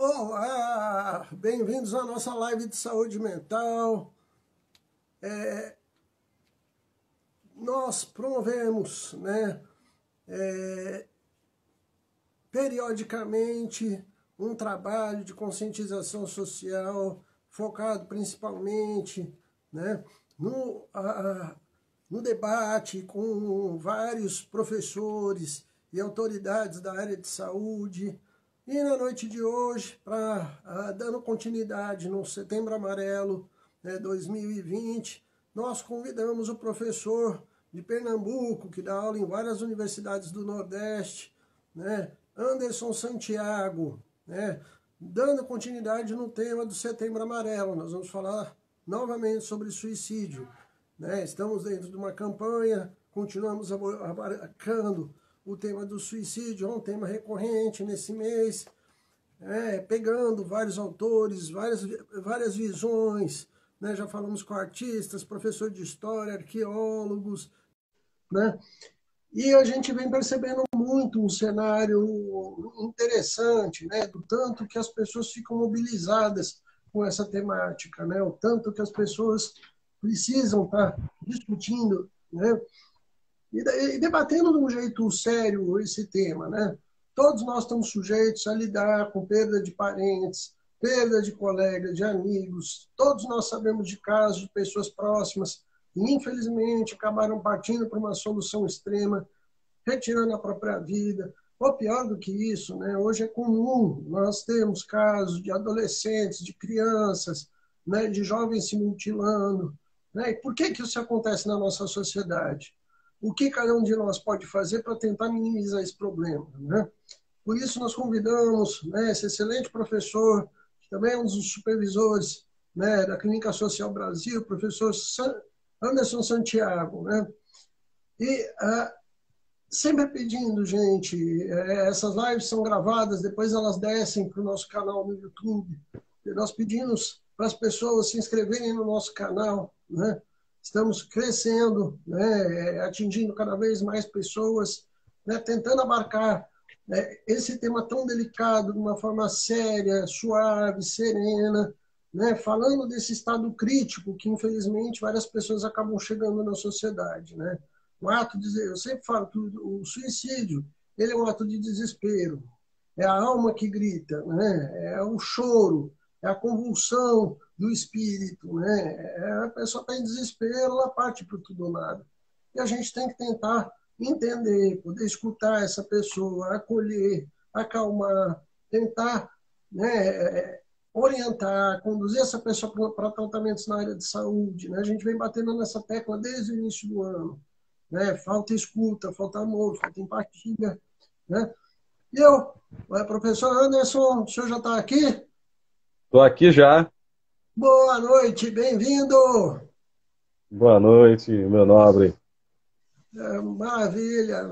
Olá, bem-vindos à nossa live de saúde mental. Nós promovemos, periodicamente um trabalho de conscientização social focado principalmente, no debate com vários professores e autoridades da área de saúde. E na noite de hoje, dando continuidade no Setembro Amarelo 2020, nós convidamos o professor de Pernambuco, que dá aula em várias universidades do Nordeste, Anderson Santiago, dando continuidade no tema do Setembro Amarelo. Nós vamos falar novamente sobre suicídio. Estamos dentro de uma campanha, continuamos abarcando o tema do suicídio, é um tema recorrente nesse mês, pegando vários autores, várias visões, já falamos com artistas, professor de história, arqueólogos, e a gente vem percebendo muito um cenário interessante, do tanto que as pessoas ficam mobilizadas com essa temática, o tanto que as pessoas precisam estar discutindo, e debatendo de um jeito sério esse tema, Todos nós estamos sujeitos a lidar com perda de parentes, perda de colegas, de amigos. Todos nós sabemos de casos de pessoas próximas que, infelizmente, acabaram partindo para uma solução extrema, retirando a própria vida. Ou pior do que isso, hoje é comum nós temos casos de adolescentes, de crianças, de jovens se mutilando. E por que isso acontece na nossa sociedade? O que cada um de nós pode fazer para tentar minimizar esse problema, Por isso nós convidamos esse excelente professor, que também é um dos supervisores da Clínica Social Brasil, o professor Anderson Santiago, E sempre pedindo, gente, essas lives são gravadas, depois elas descem para o nosso canal no YouTube. E nós pedimos para as pessoas se inscreverem no nosso canal, Estamos crescendo, atingindo cada vez mais pessoas, tentando abarcar esse tema tão delicado de uma forma séria, suave, serena, falando desse estado crítico que, infelizmente, várias pessoas acabam chegando na sociedade. Eu sempre falo que o suicídio ele é um ato de desespero, é a alma que grita, é o choro, é a convulsão do espírito, A pessoa está em desespero, ela parte para tudo ou nada. E a gente tem que tentar entender, poder escutar essa pessoa, acolher, acalmar, tentar orientar, conduzir essa pessoa para tratamentos na área de saúde. A gente vem batendo nessa tecla desde o início do ano. Falta escuta, falta amor, falta empatia. E eu, professor Anderson, o senhor já está aqui? Estou aqui já. Boa noite, bem-vindo! Boa noite, meu nobre. Maravilha,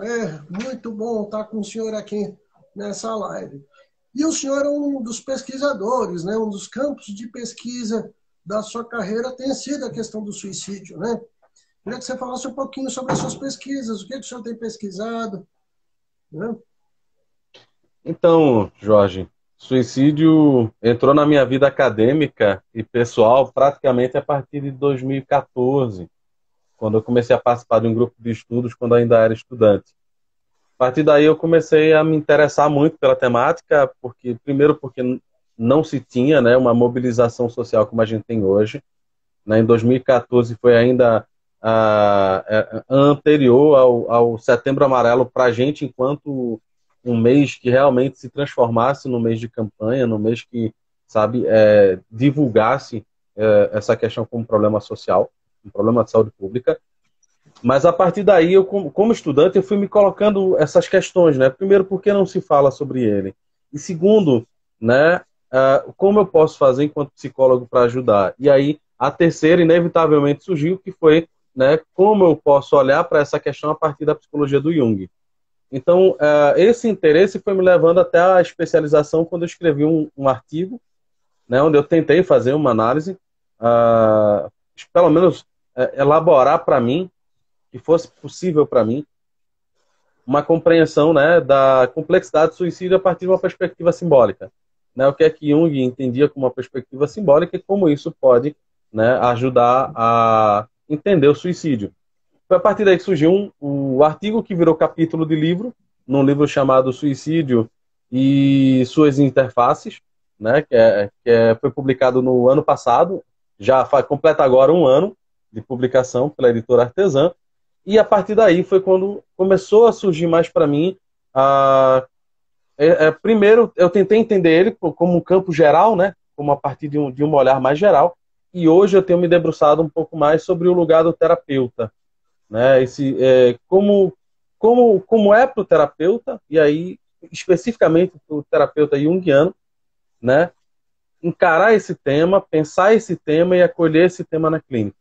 Muito bom estar com o senhor aqui nessa live. E o senhor é um dos pesquisadores, um dos campos de pesquisa da sua carreira tem sido a questão do suicídio, Queria que você falasse um pouquinho sobre as suas pesquisas, o que o senhor tem pesquisado, Então, Jorge, suicídio entrou na minha vida acadêmica e pessoal praticamente a partir de 2014, quando eu comecei a participar de um grupo de estudos quando ainda era estudante. A partir daí eu comecei a me interessar muito pela temática, primeiro porque não se tinha uma mobilização social como a gente tem hoje. Em 2014 foi ainda anterior ao Setembro Amarelo para a gente, enquanto um mês que realmente se transformasse no mês de campanha, no mês que, divulgasse essa questão como problema social, um problema de saúde pública. Mas a partir daí, eu, como estudante, eu fui me colocando essas questões, Primeiro, por que não se fala sobre ele? E segundo, como eu posso fazer enquanto psicólogo para ajudar? E aí, a terceira, inevitavelmente, surgiu, que foi como eu posso olhar para essa questão a partir da psicologia do Jung. Então, esse interesse foi me levando até a especialização quando eu escrevi um artigo, onde eu tentei fazer uma análise, pelo menos elaborar para mim, que fosse possível para mim, uma compreensão da complexidade do suicídio a partir de uma perspectiva simbólica. né, o que é que Jung entendia como uma perspectiva simbólica e como isso pode, né, ajudar a entender o suicídio. Foi a partir daí que surgiu o artigo que virou capítulo de livro, num livro chamado Suicídio e Suas Interfaces, né, foi publicado no ano passado, completa agora um ano de publicação pela editora Artesã, e a partir daí foi quando começou a surgir mais para mim. Primeiro, eu tentei entender ele como um campo geral, né, como a partir de um olhar mais geral, e hoje eu tenho me debruçado um pouco mais sobre o lugar do terapeuta, né, como é para o terapeuta, e aí especificamente para o terapeuta junguiano, né, encarar esse tema, pensar esse tema e acolher esse tema na clínica.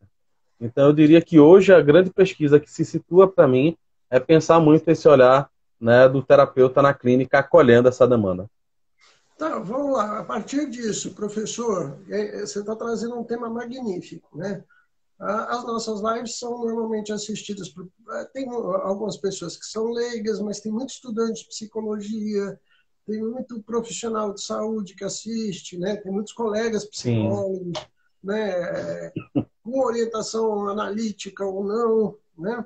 Então eu diria que hoje a grande pesquisa que se situa para mim é pensar muito esse olhar, né, do terapeuta na clínica acolhendo essa demanda. Tá, vamos lá. A partir disso, professor, você está trazendo um tema magnífico, né? As nossas lives são normalmente assistidas por... Tem algumas pessoas que são leigas, mas tem muitos estudantes de psicologia, tem muito profissional de saúde que assiste, né? Tem muitos colegas psicólogos, né? Com orientação analítica ou não, né?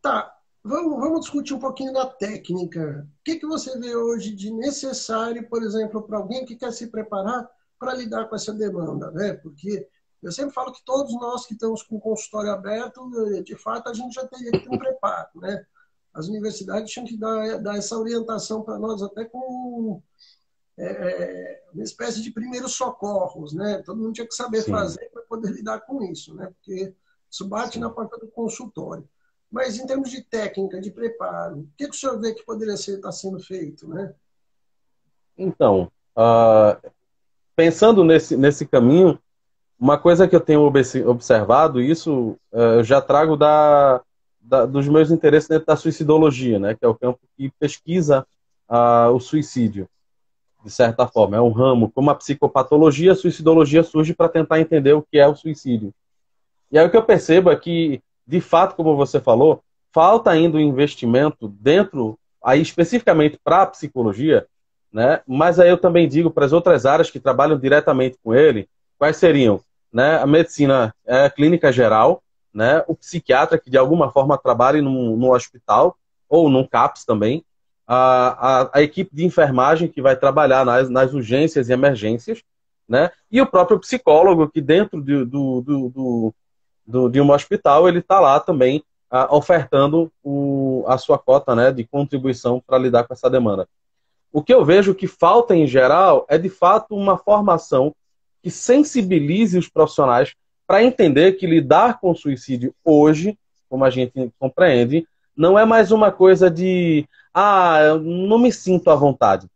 Tá, vamos discutir um pouquinho da técnica. O que você vê hoje de necessário, por exemplo, para alguém que quer se preparar para lidar com essa demanda, né? Porque eu sempre falo que todos nós que estamos com o consultório aberto, de fato, a gente já teria que ter um preparo, né? As universidades tinham que dar essa orientação para nós, até com uma espécie de primeiros socorros, né? Todo mundo tinha que saber fazer para poder lidar com isso, né? Porque isso bate na porta do consultório. Mas em termos de técnica, de preparo, o que o senhor vê que poderia estar sendo feito, né? Então, pensando nesse caminho, uma coisa que eu tenho observado, isso eu já trago dos meus interesses dentro da suicidologia, né, que é o campo que pesquisa o suicídio, de certa forma. É um ramo, como a psicopatologia, a suicidologia surge para tentar entender o que é o suicídio. E aí o que eu percebo é que, de fato, como você falou, falta ainda um investimento dentro, aí especificamente para a psicologia, né, mas aí eu também digo para as outras áreas que trabalham diretamente com ele, quais seriam? Né, a medicina clínica geral, né, o psiquiatra que de alguma forma trabalhe num hospital ou num CAPS também, a equipe de enfermagem que vai trabalhar nas urgências e emergências, né, e o próprio psicólogo que dentro de um hospital ele está lá também ofertando a sua cota, né, de contribuição para lidar com essa demanda. O que eu vejo que falta em geral é de fato uma formação que sensibilize os profissionais para entender que lidar com o suicídio hoje, como a gente compreende, não é mais uma coisa de eu não me sinto à vontade.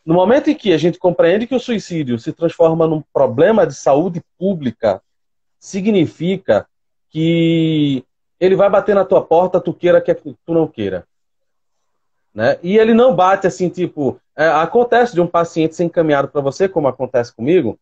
No momento em que a gente compreende que o suicídio se transforma num problema de saúde pública, significa que ele vai bater na tua porta, tu queira que tu não queira. Né? E ele não bate assim, tipo... acontece de um paciente ser encaminhado para você, como acontece comigo,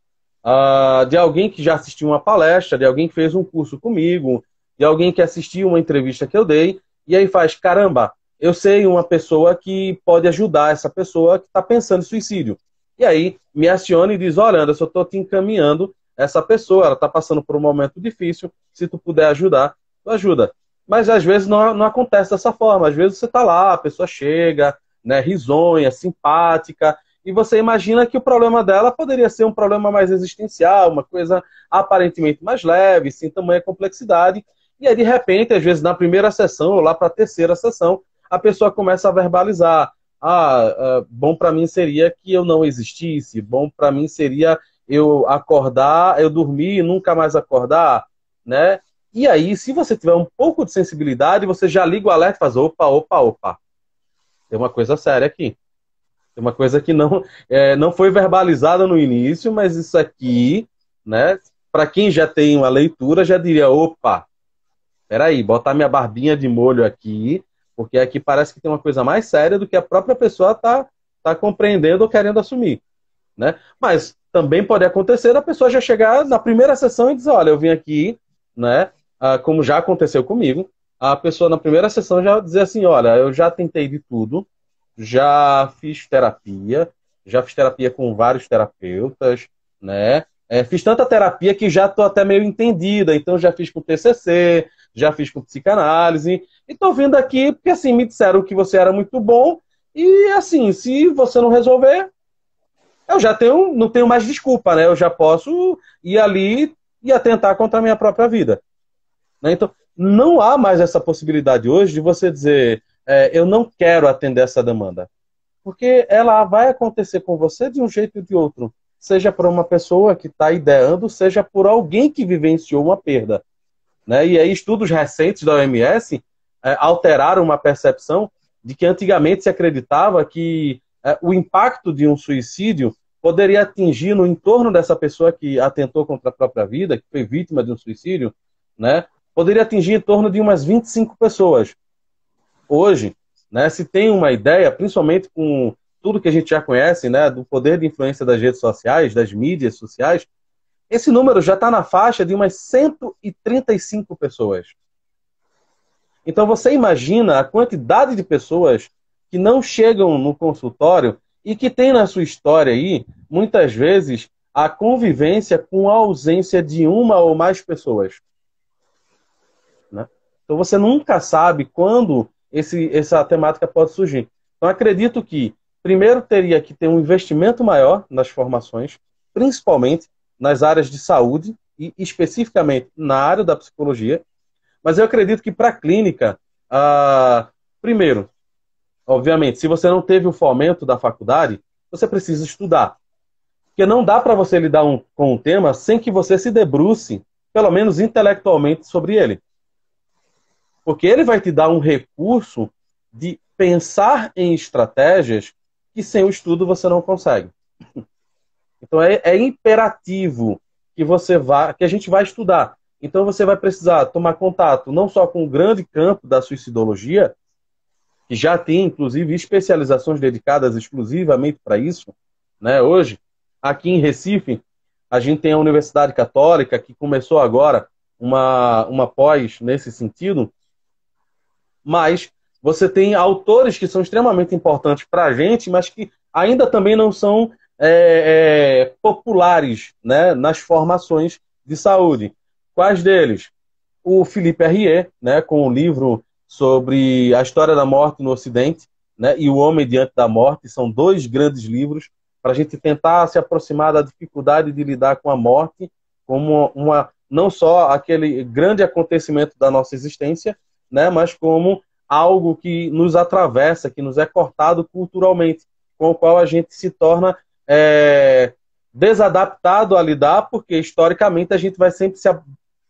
de alguém que já assistiu uma palestra, de alguém que fez um curso comigo, de alguém que assistiu uma entrevista que eu dei, e aí faz, caramba, eu sei uma pessoa que pode ajudar essa pessoa que está pensando em suicídio. E aí me aciona e diz, olha, Anderson, eu estou te encaminhando essa pessoa, ela está passando por um momento difícil, se tu puder ajudar, tu ajuda. Mas às vezes não acontece dessa forma. Às vezes você está lá, a pessoa chega, né, risonha, simpática, e você imagina que o problema dela poderia ser um problema mais existencial, uma coisa aparentemente mais leve, sem tamanha complexidade. E aí, de repente, às vezes na primeira sessão ou lá para a terceira sessão, a pessoa começa a verbalizar. Bom para mim seria que eu não existisse, bom para mim seria eu acordar, eu dormir e nunca mais acordar, né? E aí, se você tiver um pouco de sensibilidade, você já liga o alerta e faz, opa. Tem uma coisa séria aqui. Tem uma coisa que não foi verbalizada no início, mas isso aqui, né? Para quem já tem uma leitura, já diria, opa, peraí, botar minha barbinha de molho aqui, porque aqui parece que tem uma coisa mais séria do que a própria pessoa tá compreendendo ou querendo assumir, né? Mas também pode acontecer da pessoa já chegar na primeira sessão e dizer, olha, eu vim aqui, né? Como já aconteceu comigo, a pessoa na primeira sessão já dizer assim, olha, eu já tentei de tudo, já fiz terapia, já fiz terapia com vários terapeutas, né? Fiz tanta terapia que já estou até meio entendida, então já fiz com TCC, já fiz com psicanálise, e estou vindo aqui porque assim, me disseram que você era muito bom, e assim, se você não resolver, eu já não tenho mais desculpa, né? Eu já posso ir ali e atentar contra a minha própria vida. Né? Então, não há mais essa possibilidade hoje de você dizer eu não quero atender essa demanda. Porque ela vai acontecer com você de um jeito ou de outro. Seja por uma pessoa que está ideando, seja por alguém que vivenciou uma perda. Né? E aí estudos recentes da OMS alteraram uma percepção de que antigamente se acreditava que o impacto de um suicídio poderia atingir no entorno dessa pessoa que atentou contra a própria vida, que foi vítima de um suicídio, né? Poderia atingir em torno de umas 25 pessoas. Hoje, né, se tem uma ideia, principalmente com tudo que a gente já conhece, né, do poder de influência das redes sociais, das mídias sociais, esse número já está na faixa de umas 135 pessoas. Então você imagina a quantidade de pessoas que não chegam no consultório e que tem na sua história aí, muitas vezes, a convivência com a ausência de uma ou mais pessoas. Né? Então você nunca sabe quando essa temática pode surgir. Então acredito que, primeiro, teria que ter um investimento maior nas formações, principalmente nas áreas de saúde e especificamente na área da psicologia. Mas eu acredito que para a clínica, primeiro, obviamente, se você não teve o fomento da faculdade, você precisa estudar. Porque não dá para você lidar com um tema sem que você se debruce, pelo menos intelectualmente, sobre ele. Porque ele vai te dar um recurso de pensar em estratégias que sem o estudo você não consegue. Então é imperativo que a gente vai estudar. Então você vai precisar tomar contato não só com o grande campo da suicidologia, que já tem, inclusive, especializações dedicadas exclusivamente para isso. Né? Hoje, aqui em Recife, a gente tem a Universidade Católica, que começou agora uma pós nesse sentido, mas você tem autores que são extremamente importantes para a gente, mas que ainda também não são populares, né, nas formações de saúde. Quais deles? O Philippe Herrier, né, com o livro sobre a história da morte no Ocidente, né, e O Homem Diante da Morte, são dois grandes livros para a gente tentar se aproximar da dificuldade de lidar com a morte como não só aquele grande acontecimento da nossa existência, né, mas como algo que nos atravessa, que nos é cortado culturalmente, com o qual a gente se torna desadaptado a lidar, porque historicamente a gente vai sempre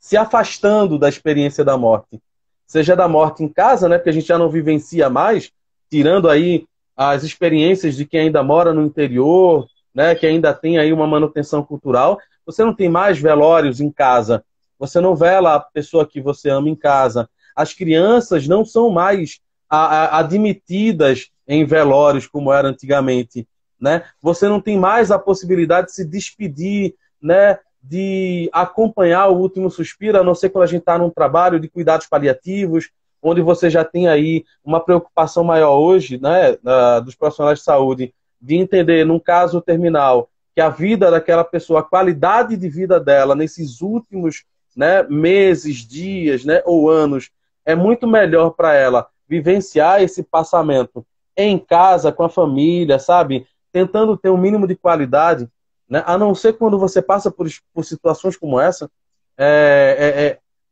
se afastando da experiência da morte. Seja da morte em casa, né, porque a gente já não vivencia mais, tirando aí as experiências de quem ainda mora no interior, né, que ainda tem aí uma manutenção cultural. Você não tem mais velórios em casa, você não vela a pessoa que você ama em casa. As crianças não são mais admitidas em velórios como era antigamente. Né? Você não tem mais a possibilidade de se despedir, né, de acompanhar o último suspiro, a não ser quando a gente está num trabalho de cuidados paliativos, onde você já tem aí uma preocupação maior hoje, né, dos profissionais de saúde, de entender, num caso terminal, que a vida daquela pessoa, a qualidade de vida dela nesses últimos, né, meses, dias, né, ou anos, é muito melhor para ela vivenciar esse passamento em casa, com a família, sabe? Tentando ter um mínimo de qualidade, né? A não ser quando você passa por situações como essa,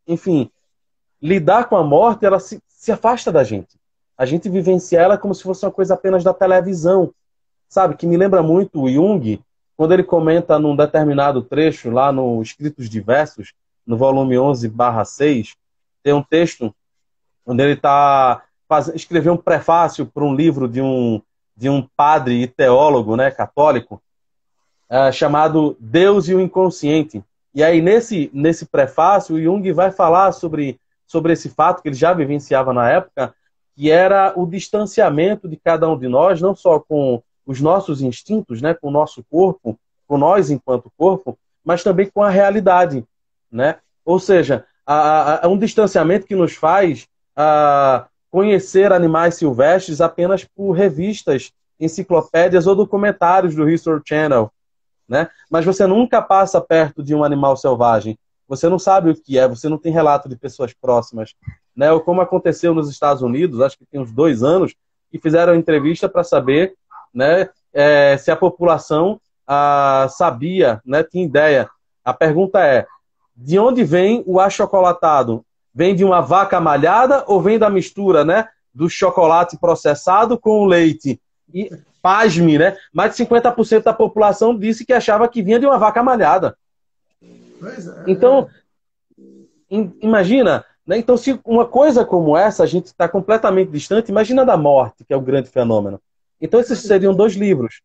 enfim, lidar com a morte, ela se afasta da gente. A gente vivencia ela como se fosse uma coisa apenas da televisão, sabe? Que me lembra muito o Jung, quando ele comenta num determinado trecho, lá no Escritos Diversos, no volume 11/6, tem um texto onde ele escreveu um prefácio para um livro de um padre e teólogo, né, católico, chamado Deus e o Inconsciente. E aí, nesse prefácio, o Jung vai falar sobre esse fato que ele já vivenciava na época, que era o distanciamento de cada um de nós, não só com os nossos instintos, né, com o nosso corpo, com nós enquanto corpo, mas também com a realidade. Né? Ou seja, é um distanciamento que nos faz conhecer animais silvestres apenas por revistas enciclopédias ou documentários do History Channel, né? Mas você nunca passa perto de um animal selvagem. Você não sabe o que é, você não tem relato de pessoas próximas, né? Ou como aconteceu nos Estados Unidos, acho que tem uns 2 anos, que fizeram entrevista para saber, né, se a população sabia, né, tinha ideia. A pergunta é, de onde vem o achocolatado? Vem de uma vaca malhada ou vem da mistura, né, do chocolate processado com o leite? E, pasme, né, mais de 50% da população disse que achava que vinha de uma vaca malhada. Pois é. Então, imagina, né? Então, se uma coisa como essa, a gente está completamente distante, imagina da morte, que é o grande fenômeno. Então, esses seriam 2 livros.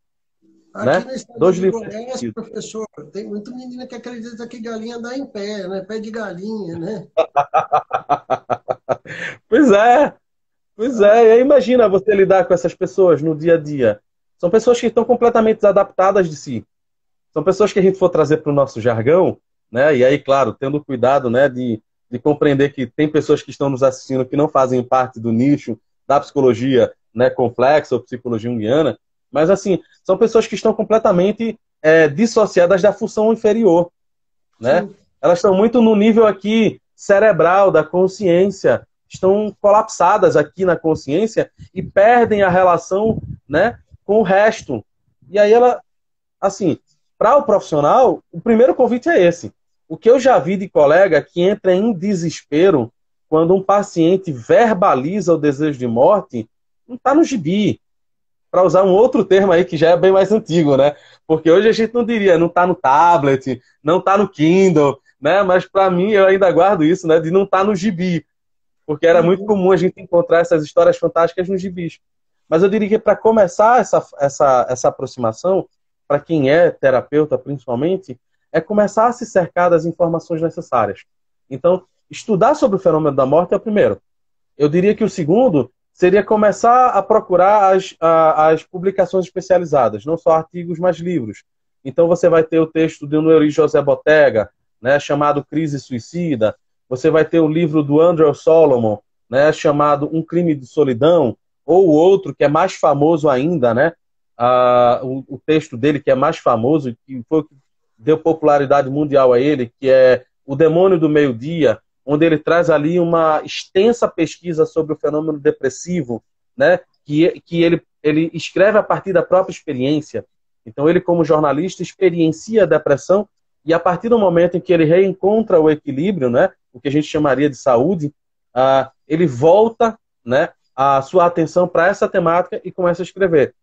Aqui Né? no estado 2 de livros. Goiás, professor, tem muito menina que acredita que galinha dá em pé, né? Pé de galinha, né? Pois é, pois é. E aí, imagina você lidar com essas pessoas no dia a dia. São pessoas que estão completamente desadaptadas de si. São pessoas que a gente for trazer para o nosso jargão, né? E aí, claro, tendo cuidado, né, de compreender que tem pessoas que estão nos assistindo que não fazem parte do nicho da psicologia, né, complexa ou psicologia junguiana, mas assim, são pessoas que estão completamente dissociadas da função inferior, né? Sim. Elas estão muito no nível aqui cerebral da consciência, estão colapsadas aqui na consciência e perdem a relação, né, com o resto. E aí ela, assim, para o profissional, o primeiro convite é esse. O que eu já vi de colega que entra em desespero quando um paciente verbaliza o desejo de morte, não está no gibi. Para usar um outro termo aí que já é bem mais antigo, né? Porque hoje a gente não diria, não está no tablet, não está no Kindle, né? Mas para mim, eu ainda guardo isso, né? De não estar no gibi. Porque era muito comum a gente encontrar essas histórias fantásticas nos gibis. Mas eu diria que para começar essa aproximação, para quem é terapeuta principalmente, é começar a se cercar das informações necessárias. Então, estudar sobre o fenômeno da morte é o primeiro. Eu diria que o segundo seria começar a procurar as publicações especializadas, não só artigos, mas livros. Então você vai ter o texto do Neuri José Botega, né, chamado Crise Suicida. Você vai ter o livro do Andrew Solomon, né, chamado Um Crime de Solidão, ou o outro, que é mais famoso ainda, né, o texto dele que é mais famoso, que foi o que deu popularidade mundial a ele, que é O Demônio do Meio-Dia, onde ele traz ali uma extensa pesquisa sobre o fenômeno depressivo, né, que ele escreve a partir da própria experiência. Então ele, como jornalista, experiencia a depressão e a partir do momento em que ele reencontra o equilíbrio, né, o que a gente chamaria de saúde, ele volta, né, a sua atenção para essa temática e começa a escrever.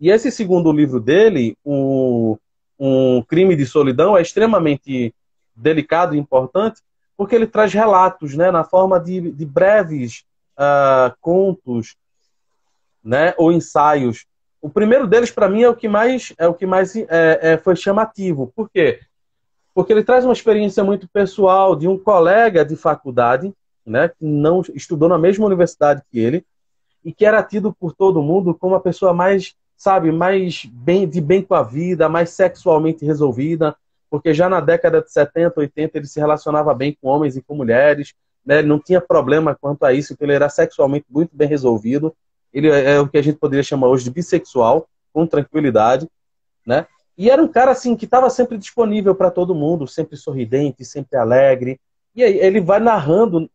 E esse segundo livro dele, Um Crime de Solidão, é extremamente delicado e importante, porque ele traz relatos, né, na forma de breves contos, né, ou ensaios. O primeiro deles, para mim, é o que mais foi chamativo. Por quê? Porque ele traz uma experiência muito pessoal de um colega de faculdade, né, que não estudou na mesma universidade que ele, e que era tido por todo mundo como a pessoa mais, sabe, mais de bem com a vida, mais sexualmente resolvida, porque já na década de 70, 80 ele se relacionava bem com homens e com mulheres, né? Ele não tinha problema quanto a isso, porque ele era sexualmente muito bem resolvido. Ele é o que a gente poderia chamar hoje de bissexual, com tranquilidade, né? E era um cara assim que estava sempre disponível para todo mundo, sempre sorridente, sempre alegre. E aí ele vai narrando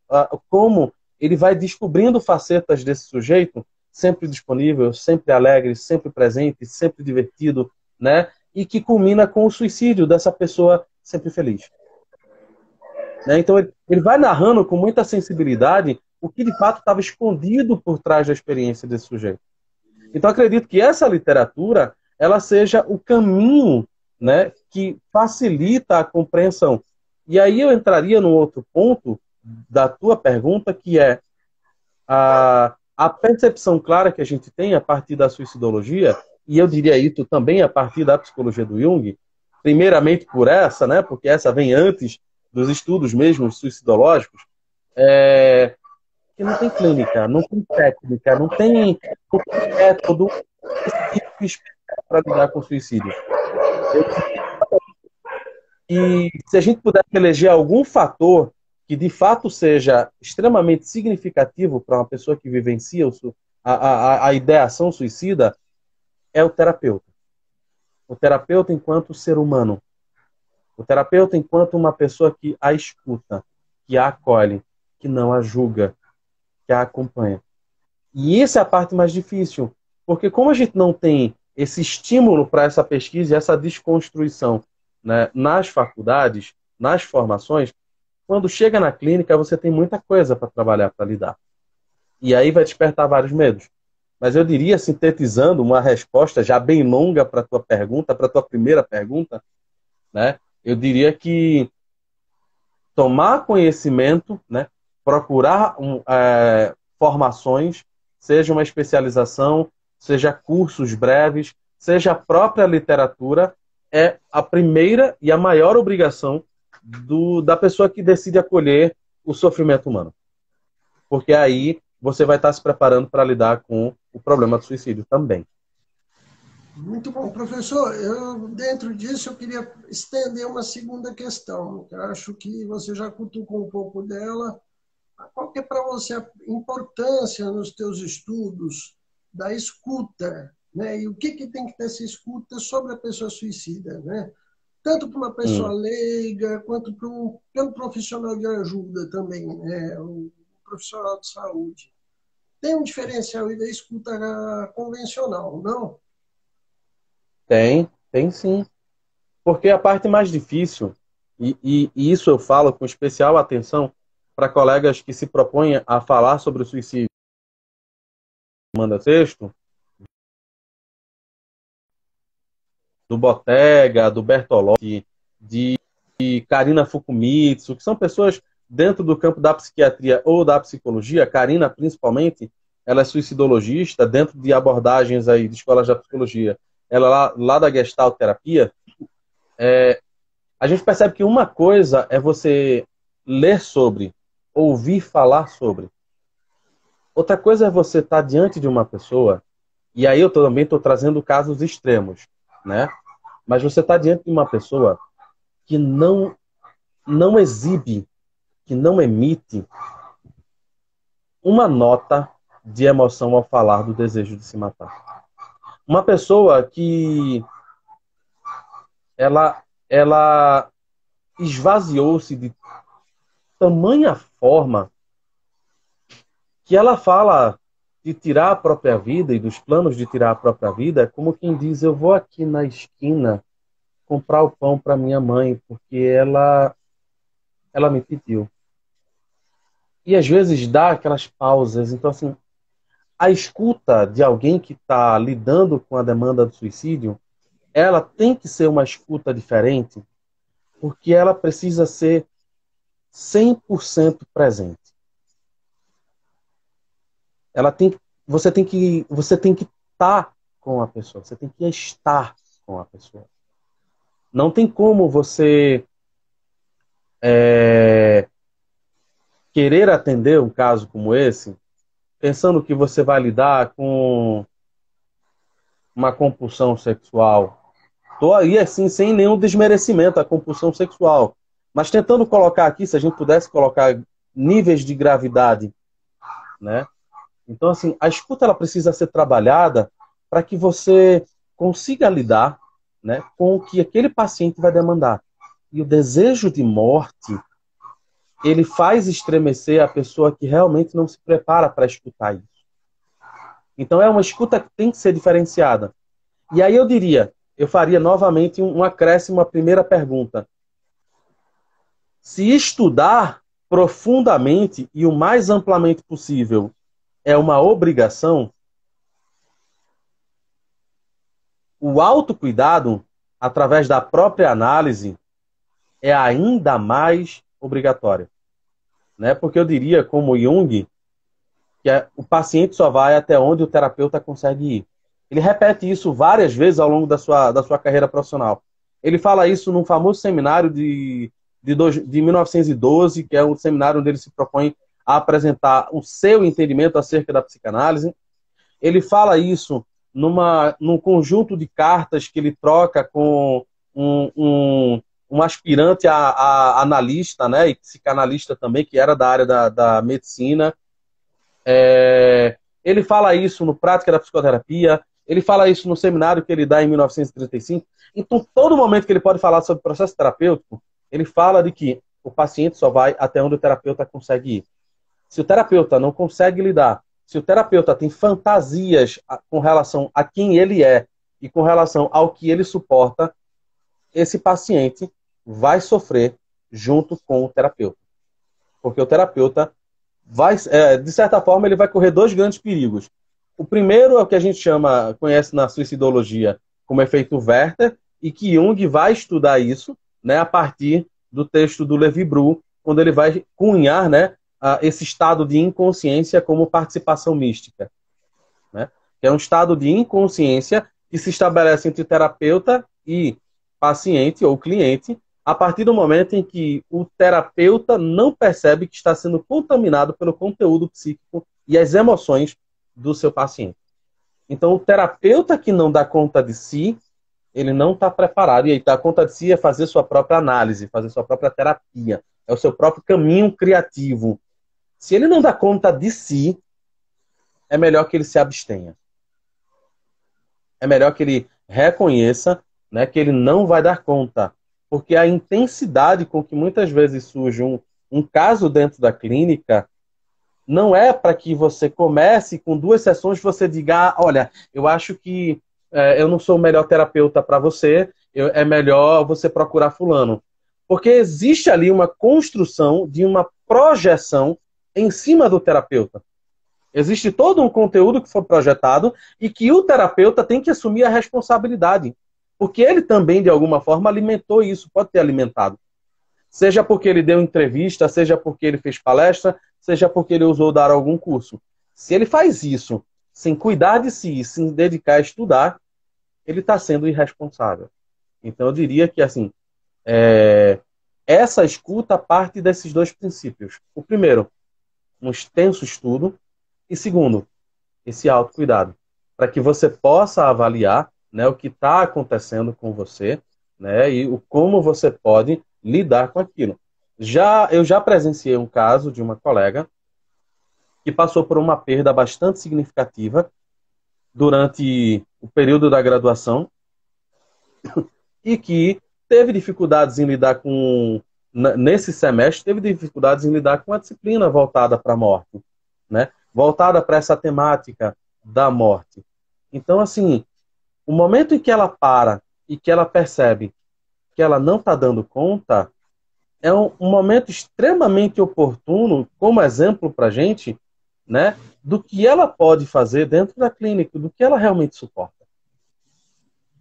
como ele vai descobrindo facetas desse sujeito, sempre disponível, sempre alegre, sempre presente, sempre divertido, né? E que culmina com o suicídio dessa pessoa sempre feliz. Né? Então ele vai narrando com muita sensibilidade o que de fato estava escondido por trás da experiência desse sujeito. Então acredito que essa literatura ela seja o caminho, né, que facilita a compreensão. E aí eu entraria num outro ponto da tua pergunta, que é a percepção clara que a gente tem a partir da suicidologia, e eu diria isso também a partir da psicologia do Jung, primeiramente por essa, né, porque essa vem antes dos estudos mesmo suicidológicos, que não tem clínica, não tem técnica, não tem método específico para lidar com o suicídio. E se a gente pudesse eleger algum fator que de fato seja extremamente significativo para uma pessoa que vivencia a ideação suicida, é o terapeuta. O terapeuta enquanto ser humano. O terapeuta enquanto uma pessoa que a escuta, que a acolhe, que não a julga, que a acompanha. E essa é a parte mais difícil, porque como a gente não tem esse estímulo para essa pesquisa e essa desconstrução, né, nas faculdades, nas formações, quando chega na clínica você tem muita coisa para trabalhar, para lidar. E aí vai despertar vários medos. Mas eu diria, sintetizando uma resposta já bem longa para a tua pergunta, para a tua primeira pergunta, né, eu diria que tomar conhecimento, né, procurar formações, seja uma especialização, seja cursos breves, seja a própria literatura, é a primeira e a maior obrigação da pessoa que decide acolher o sofrimento humano. Porque aí você vai estar se preparando para lidar com o problema do suicídio também. Muito bom. Professor, dentro disso eu queria estender uma segunda questão. Eu acho que você já cutucou um pouco dela. Qual que é para você a importância nos teus estudos da escuta, né? E o que tem que ter essa escuta sobre a pessoa suicida, né? Tanto para uma pessoa leiga, quanto para um profissional de ajuda também, né? O profissional de saúde. Tem um diferencial aí da escuta convencional, não? Tem sim. Porque a parte mais difícil, e isso eu falo com especial atenção para colegas que se propõem a falar sobre o suicídio, manda texto, do Bottega, do Bertolotti, de Karina Fukumitsu, que são pessoas dentro do campo da psiquiatria ou da psicologia. Karina, principalmente, ela é suicidologista dentro de abordagens aí de escolas da psicologia. Ela lá da Gestalt terapia, a gente percebe que uma coisa é você ler sobre, ouvir falar sobre. Outra coisa é você estar diante de uma pessoa, e aí eu também estou trazendo casos extremos, né? Mas você está diante de uma pessoa que não exibe, que não emite uma nota de emoção ao falar do desejo de se matar. Uma pessoa que ela esvaziou-se de tamanha forma que ela fala de tirar a própria vida e dos planos de tirar a própria vida, como quem diz, eu vou aqui na esquina comprar o pão para minha mãe, porque ela me pediu. E às vezes dá aquelas pausas. Então, assim, a escuta de alguém que está lidando com a demanda do suicídio, ela tem que ser uma escuta diferente, porque ela precisa ser 100% presente. Você tem que estar com a pessoa, você tem que estar com a pessoa. Não tem como você querer atender um caso como esse, pensando que você vai lidar com uma compulsão sexual. Estou aí, assim, sem nenhum desmerecimento à compulsão sexual. Mas tentando colocar aqui, se a gente pudesse colocar níveis de gravidade, né? Então, assim, a escuta ela precisa ser trabalhada para que você consiga lidar, né, com o que aquele paciente vai demandar. E o desejo de morte, ele faz estremecer a pessoa que realmente não se prepara para escutar isso. Então, é uma escuta que tem que ser diferenciada. E aí eu faria novamente um acréscimo à primeira pergunta. Se estudar profundamente e o mais amplamente possível é uma obrigação, o autocuidado, através da própria análise, é ainda mais obrigatório. Né? Porque eu diria, como Jung, que o paciente só vai até onde o terapeuta consegue ir. Ele repete isso várias vezes ao longo da sua carreira profissional. Ele fala isso num famoso seminário de 1912, que é um seminário onde ele se propõe a apresentar o seu entendimento acerca da psicanálise. Ele fala isso num conjunto de cartas que ele troca com um aspirante a analista, né, e psicanalista também, que era da área da medicina. Ele fala isso no Prática da Psicoterapia, Ele fala isso no seminário que ele dá em 1935. Então, todo momento que ele pode falar sobre processo terapêutico, ele fala de que o paciente só vai até onde o terapeuta consegue ir. Se o terapeuta não consegue lidar, se o terapeuta tem fantasias com relação a quem ele é e com relação ao que ele suporta, esse paciente vai sofrer junto com o terapeuta. Porque o terapeuta vai, de certa forma, ele vai correr dois grandes perigos. O primeiro é o que a gente conhece na suicidologia como efeito Werther, e que Jung vai estudar isso, né, a partir do texto do Lévi-Brou, quando ele vai cunhar, né, esse estado de inconsciência como participação mística, né? Que é um estado de inconsciência que se estabelece entre terapeuta e paciente ou cliente, a partir do momento em que o terapeuta não percebe que está sendo contaminado pelo conteúdo psíquico e as emoções do seu paciente. Então, o terapeuta que não dá conta de si, ele não está preparado. E aí, dar conta de si é fazer sua própria análise, fazer sua própria terapia. É o seu próprio caminho criativo. Se ele não dá conta de si, é melhor que ele se abstenha. É melhor que ele reconheça, né, que ele não vai dar conta. Porque a intensidade com que muitas vezes surge um caso dentro da clínica não é para que você comece com 2 sessões você diga, olha, eu acho que eu não sou o melhor terapeuta para você, é melhor você procurar fulano. Porque existe ali uma construção de uma projeção em cima do terapeuta. Existe todo um conteúdo que foi projetado e que o terapeuta tem que assumir a responsabilidade. Porque ele também, de alguma forma, alimentou isso, pode ter alimentado. Seja porque ele deu entrevista, seja porque ele fez palestra, seja porque ele usou dar algum curso. Se ele faz isso sem cuidar de si, sem dedicar a estudar, ele está sendo irresponsável. Então eu diria que assim, essa escuta parte desses 2 princípios. O primeiro, um extenso estudo. E segundo, esse autocuidado. Para que você possa avaliar, né, o que está acontecendo com você, né, e como você pode lidar com aquilo. Eu já presenciei um caso de uma colega que passou por uma perda bastante significativa durante o período da graduação e que teve dificuldades em lidar nesse semestre, teve dificuldades em lidar com a disciplina voltada para a morte, né? Voltada para essa temática da morte. Então, assim, o momento em que ela para e que ela percebe que ela não está dando conta, é um momento extremamente oportuno, como exemplo para a gente, né, do que ela pode fazer dentro da clínica, do que ela realmente suporta.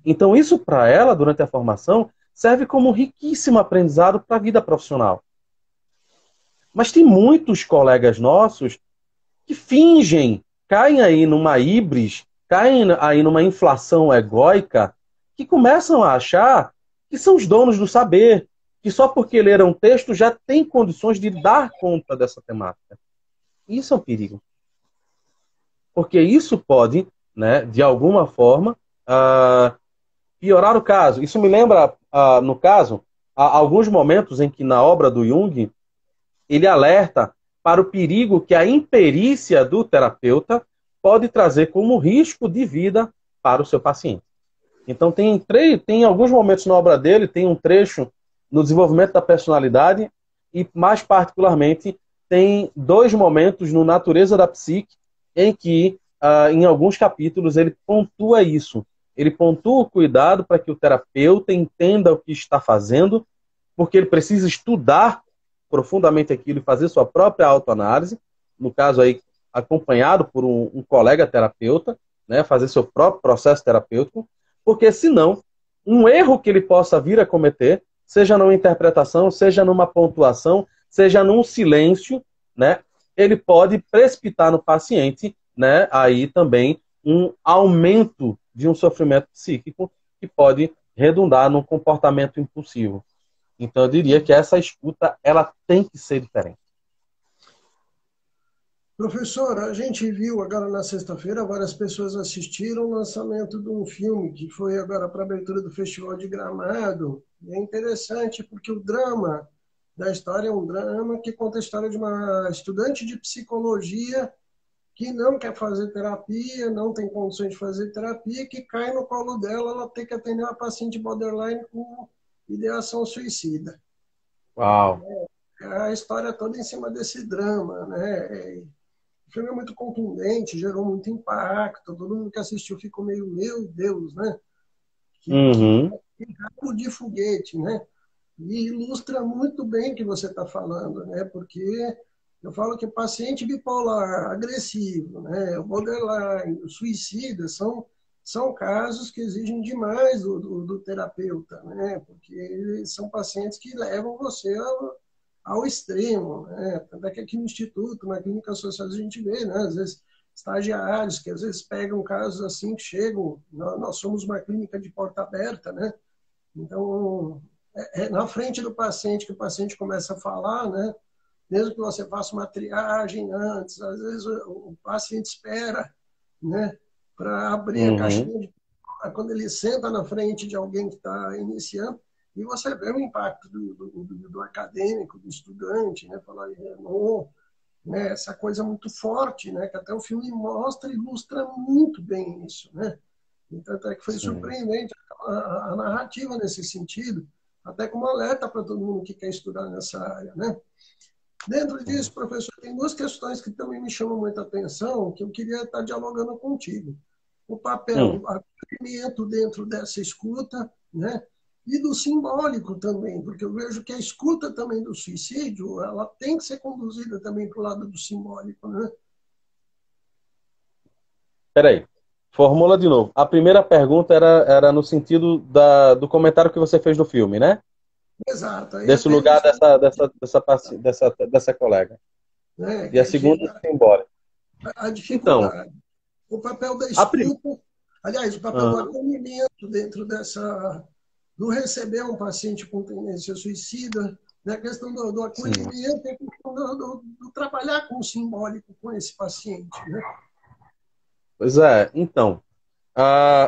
Então, isso para ela, durante a formação, serve como um riquíssimo aprendizado para a vida profissional. Mas tem muitos colegas nossos que fingem, caem aí numa híbris, caem aí numa inflação egóica, que começam a achar que são os donos do saber, que só porque leram um texto já tem condições de dar conta dessa temática. Isso é um perigo. Porque isso pode, né, de alguma forma, piorar o caso. Isso me lembra, no caso, alguns momentos em que na obra do Jung, ele alerta para o perigo que a imperícia do terapeuta pode trazer como risco de vida para o seu paciente. Então tem alguns momentos na obra dele, tem um trecho no desenvolvimento da personalidade e, mais particularmente, tem 2 momentos no Natureza da Psique em que, em alguns capítulos, ele pontua isso. Ele pontua o cuidado para que o terapeuta entenda o que está fazendo, porque ele precisa estudar profundamente aquilo e fazer sua própria autoanálise, no caso aí, acompanhado por um colega terapeuta, né, fazer seu próprio processo terapêutico, porque senão, um erro que ele possa vir a cometer, seja numa interpretação, seja numa pontuação, seja num silêncio, né, ele pode precipitar no paciente, né, aí também um aumento de um sofrimento psíquico que pode redundar num comportamento impulsivo. Então eu diria que essa escuta ela tem que ser diferente. Professor, a gente viu agora na sexta-feira, várias pessoas assistiram o lançamento de um filme que foi agora para a abertura do Festival de Gramado. E é interessante porque o drama da história é um drama que conta a história de uma estudante de psicologia que não quer fazer terapia, não tem condições de fazer terapia, que cai no colo dela, ela tem que atender uma paciente borderline com ideação suicida. Uau. A história toda em cima desse drama, né? O filme é muito contundente, gerou muito impacto, todo mundo que assistiu ficou meio, meu Deus, né? Que rabo de foguete, né? E ilustra muito bem o que você está falando, né? Porque eu falo que o paciente bipolar, agressivo, né? O borderline, o suicida, são casos que exigem demais do terapeuta, né? Porque são pacientes que levam você ao extremo, né? Tanto é que aqui no Instituto, na Clínica Social, a gente vê, né? Às vezes, estagiários que às vezes pegam casos assim que chegam, nós somos uma clínica de porta aberta, né? Então, na frente do paciente que o paciente começa a falar, né? Mesmo que você faça uma triagem antes, às vezes o paciente espera, né? Para abrir a caixinha de... Quando ele senta na frente de alguém que está iniciando, e você vê o impacto do acadêmico, do estudante, né? Falar, não, né? Essa coisa muito forte, né? Que até o filme mostra e ilustra muito bem isso, né? Então, até que foi surpreendente a narrativa nesse sentido, até como alerta para todo mundo que quer estudar nessa área, né? Dentro disso, professor, tem duas questões que também me chamam muita atenção, que eu queria estar dialogando contigo. O papel, o acolhimento dentro dessa escuta, né? E do simbólico também, porque eu vejo que a escuta também do suicídio, ela tem que ser conduzida também para o lado do simbólico, né? Peraí, formula de novo. A primeira pergunta era no sentido do comentário que você fez do filme, né? Exato. Aí Desse lugar dessa colega. Né? E a segunda simbólica. A dificuldade. Então, o papel da escuta, aliás, o papel do acolhimento dentro do receber um paciente com tendência suicida, né? A questão do acolhimento, a questão do trabalhar com o simbólico com esse paciente, né? Pois é, então,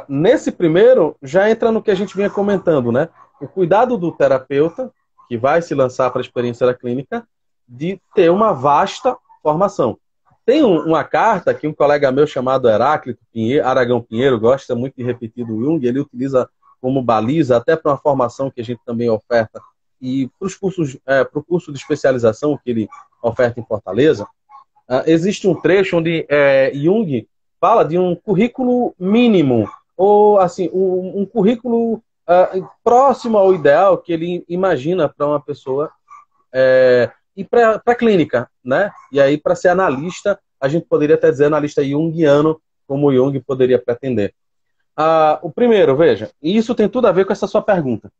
nesse primeiro, já entra no que a gente vinha comentando, né? O cuidado do terapeuta, que vai se lançar para a experiência da clínica, de ter uma vasta formação. Tem uma carta que um colega meu chamado Heráclito Aragão Pinheiro gosta muito de repetir do Jung, ele utiliza como baliza, até para uma formação que a gente também oferta, e para o curso de especialização que ele oferta em Fortaleza, existe um trecho onde Jung fala de um currículo mínimo, ou assim, um currículo próximo ao ideal que ele imagina para uma pessoa e para a clínica, né? E aí, para ser analista, a gente poderia até dizer analista junguiano, como Jung poderia pretender. O primeiro, veja, e isso tem tudo a ver com essa sua pergunta.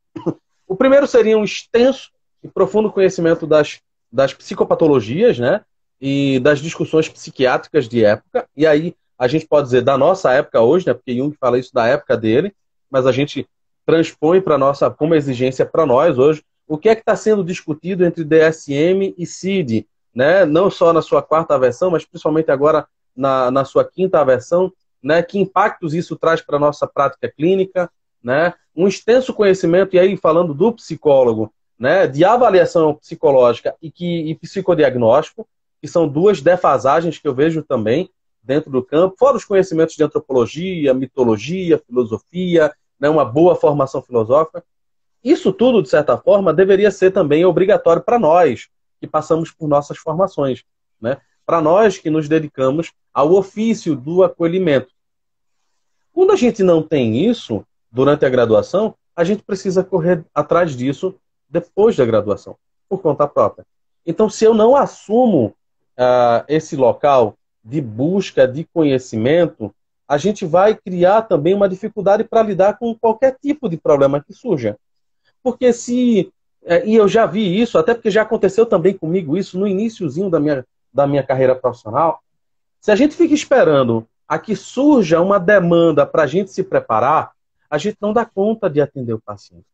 O primeiro seria um extenso e profundo conhecimento das psicopatologias, né? E das discussões psiquiátricas de época, e aí a gente pode dizer da nossa época hoje, né? Porque Jung fala isso da época dele, mas a gente transpõe para nossa como exigência para nós hoje. O que é que está sendo discutido entre DSM e CID, né? Não só na sua quarta versão, mas principalmente agora na sua quinta versão, né? Que impactos isso traz para a nossa prática clínica, né? Um extenso conhecimento, e aí falando do psicólogo, né? De avaliação psicológica e psicodiagnóstico, que são duas defasagens que eu vejo também dentro do campo, fora os conhecimentos de antropologia, mitologia, filosofia, né? Uma boa formação filosófica. Isso tudo, de certa forma, deveria ser também obrigatório para nós, que passamos por nossas formações, né? Para nós que nos dedicamos ao ofício do acolhimento. Quando a gente não tem isso durante a graduação, a gente precisa correr atrás disso depois da graduação, por conta própria. Então, se eu não assumo esse local de busca de conhecimento, a gente vai criar também uma dificuldade para lidar com qualquer tipo de problema que surja. Porque e eu já vi isso, até porque já aconteceu também comigo isso no iniciozinho da minha carreira profissional, se a gente fica esperando a que surja uma demanda para a gente se preparar, a gente não dá conta de atender o paciente.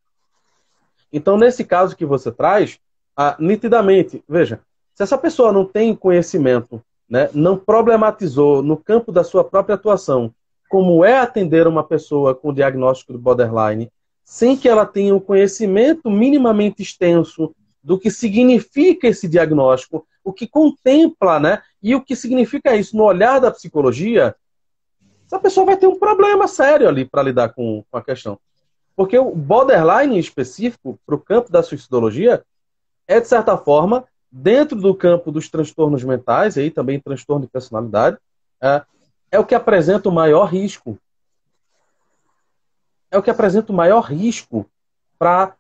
Então, nesse caso que você traz, nitidamente, veja, se essa pessoa não tem conhecimento, né, não problematizou no campo da sua própria atuação como é atender uma pessoa com diagnóstico de borderline, sem que ela tenha um conhecimento minimamente extenso do que significa esse diagnóstico, o que contempla, né, E o que significa isso? No olhar da psicologia, essa pessoa vai ter um problema sério ali para lidar com a questão. Porque o borderline em específico, para o campo da suicidologia, é, de certa forma, dentro do campo dos transtornos mentais, e aí também transtorno de personalidade, é o que apresenta o maior risco. É o que apresenta o maior risco para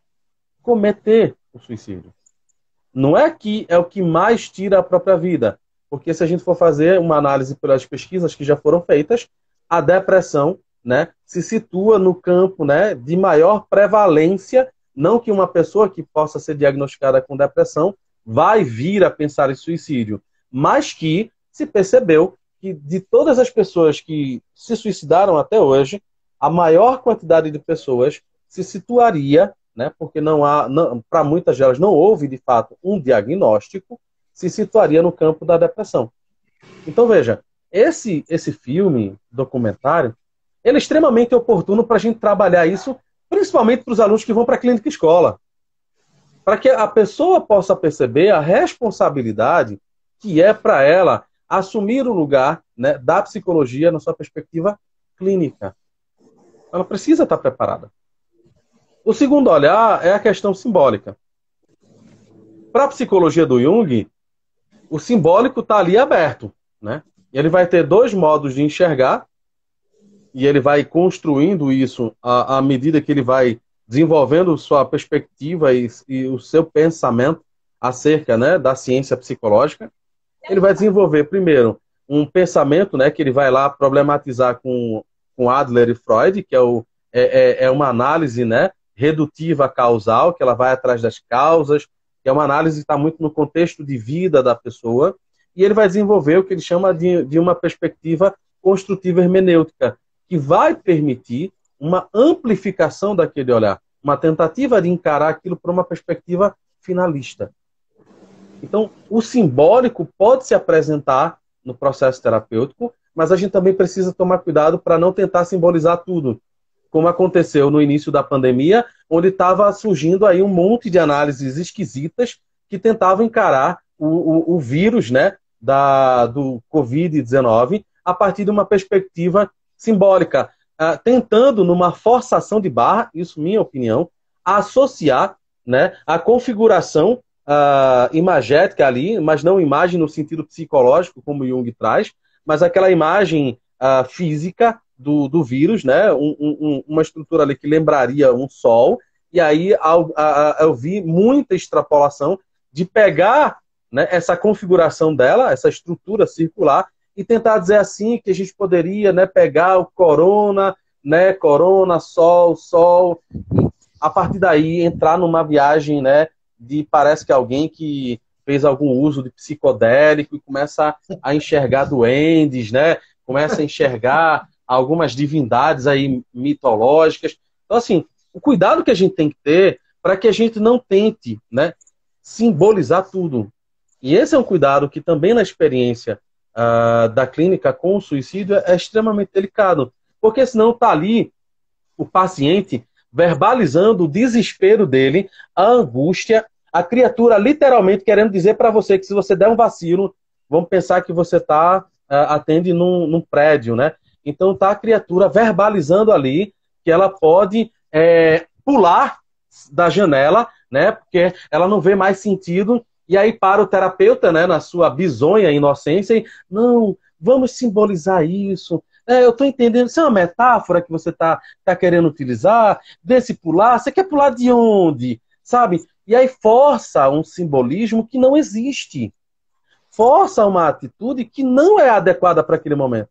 cometer o suicídio. Não é que é o que mais tira a própria vida. Porque se a gente for fazer uma análise pelas pesquisas que já foram feitas, a depressão, né, se situa no campo, né, de maior prevalência, não que uma pessoa que possa ser diagnosticada com depressão vai vir a pensar em suicídio, mas que se percebeu que de todas as pessoas que se suicidaram até hoje, a maior quantidade de pessoas se situaria, né, porque para muitas delas não houve de fato um diagnóstico, se situaria no campo da depressão. Então veja, esse filme, documentário, ele é extremamente oportuno para a gente trabalhar isso, principalmente para os alunos que vão para a clínica escola. Para que a pessoa possa perceber a responsabilidade que é para ela assumir o lugar, né, da psicologia na sua perspectiva clínica. Ela precisa estar preparada. O segundo olhar é a questão simbólica. Para a psicologia do Jung, o simbólico está ali aberto, né? Ele vai ter dois modos de enxergar, e ele vai construindo isso à medida que ele vai desenvolvendo sua perspectiva e o seu pensamento acerca, né, da ciência psicológica. Ele vai desenvolver, primeiro, um pensamento, né, que ele vai lá problematizar com Adler e Freud, que é uma análise, né, redutiva causal, que ela vai atrás das causas, que é uma análise que está muito no contexto de vida da pessoa, e ele vai desenvolver o que ele chama de uma perspectiva construtiva hermenêutica, que vai permitir uma amplificação daquele olhar, uma tentativa de encarar aquilo por uma perspectiva finalista. Então, o simbólico pode se apresentar no processo terapêutico, mas a gente também precisa tomar cuidado para não tentar simbolizar tudo, como aconteceu no início da pandemia, onde estava surgindo aí um monte de análises esquisitas que tentavam encarar o vírus, né, do Covid-19 a partir de uma perspectiva simbólica, tentando, numa forçação de barra, isso minha opinião, associar, né, a configuração imagética ali, mas não imagem no sentido psicológico, como Jung traz, mas aquela imagem física do vírus, né, uma estrutura ali que lembraria um sol, e aí eu vi muita extrapolação de pegar, né, essa configuração dela, essa estrutura circular, e tentar dizer assim que a gente poderia, né, pegar o corona, né, corona, sol, e a partir daí entrar numa viagem, né, de parece que alguém que fez algum uso de psicodélico e começa a enxergar duendes, né, começa a enxergar algumas divindades aí mitológicas. Então, assim, o cuidado que a gente tem que ter para que a gente não tente, né, simbolizar tudo. E esse é um cuidado que também na experiência da clínica com o suicídio é extremamente delicado, porque senão está ali o paciente verbalizando o desespero dele, a angústia, a criatura literalmente querendo dizer para você que se você der um vacilo, vamos pensar que você atende num prédio, né? Então está a criatura verbalizando ali que ela pode pular da janela, né? Porque ela não vê mais sentido. E aí para o terapeuta, né, na sua bizonha inocência, e, não, vamos simbolizar isso. Eu estou entendendo, isso é uma metáfora que você está querendo utilizar, desse pular, você quer pular de onde? Sabe? E aí força um simbolismo que não existe. Força uma atitude que não é adequada para aquele momento.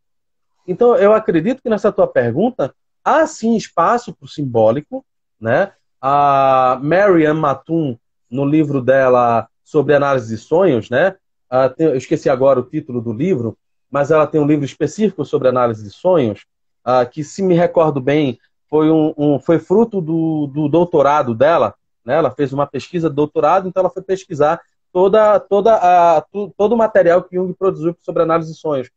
Então, eu acredito que nessa tua pergunta, há sim espaço para o simbólico, né? A Marianne Matum, no livro dela sobre análise de sonhos, né? Eu esqueci agora o título do livro, mas ela tem um livro específico sobre análise de sonhos, que, se me recordo bem, foi fruto do doutorado dela, né? Ela fez uma pesquisa de doutorado, então ela foi pesquisar todo o material que Jung produziu sobre análise de sonhos.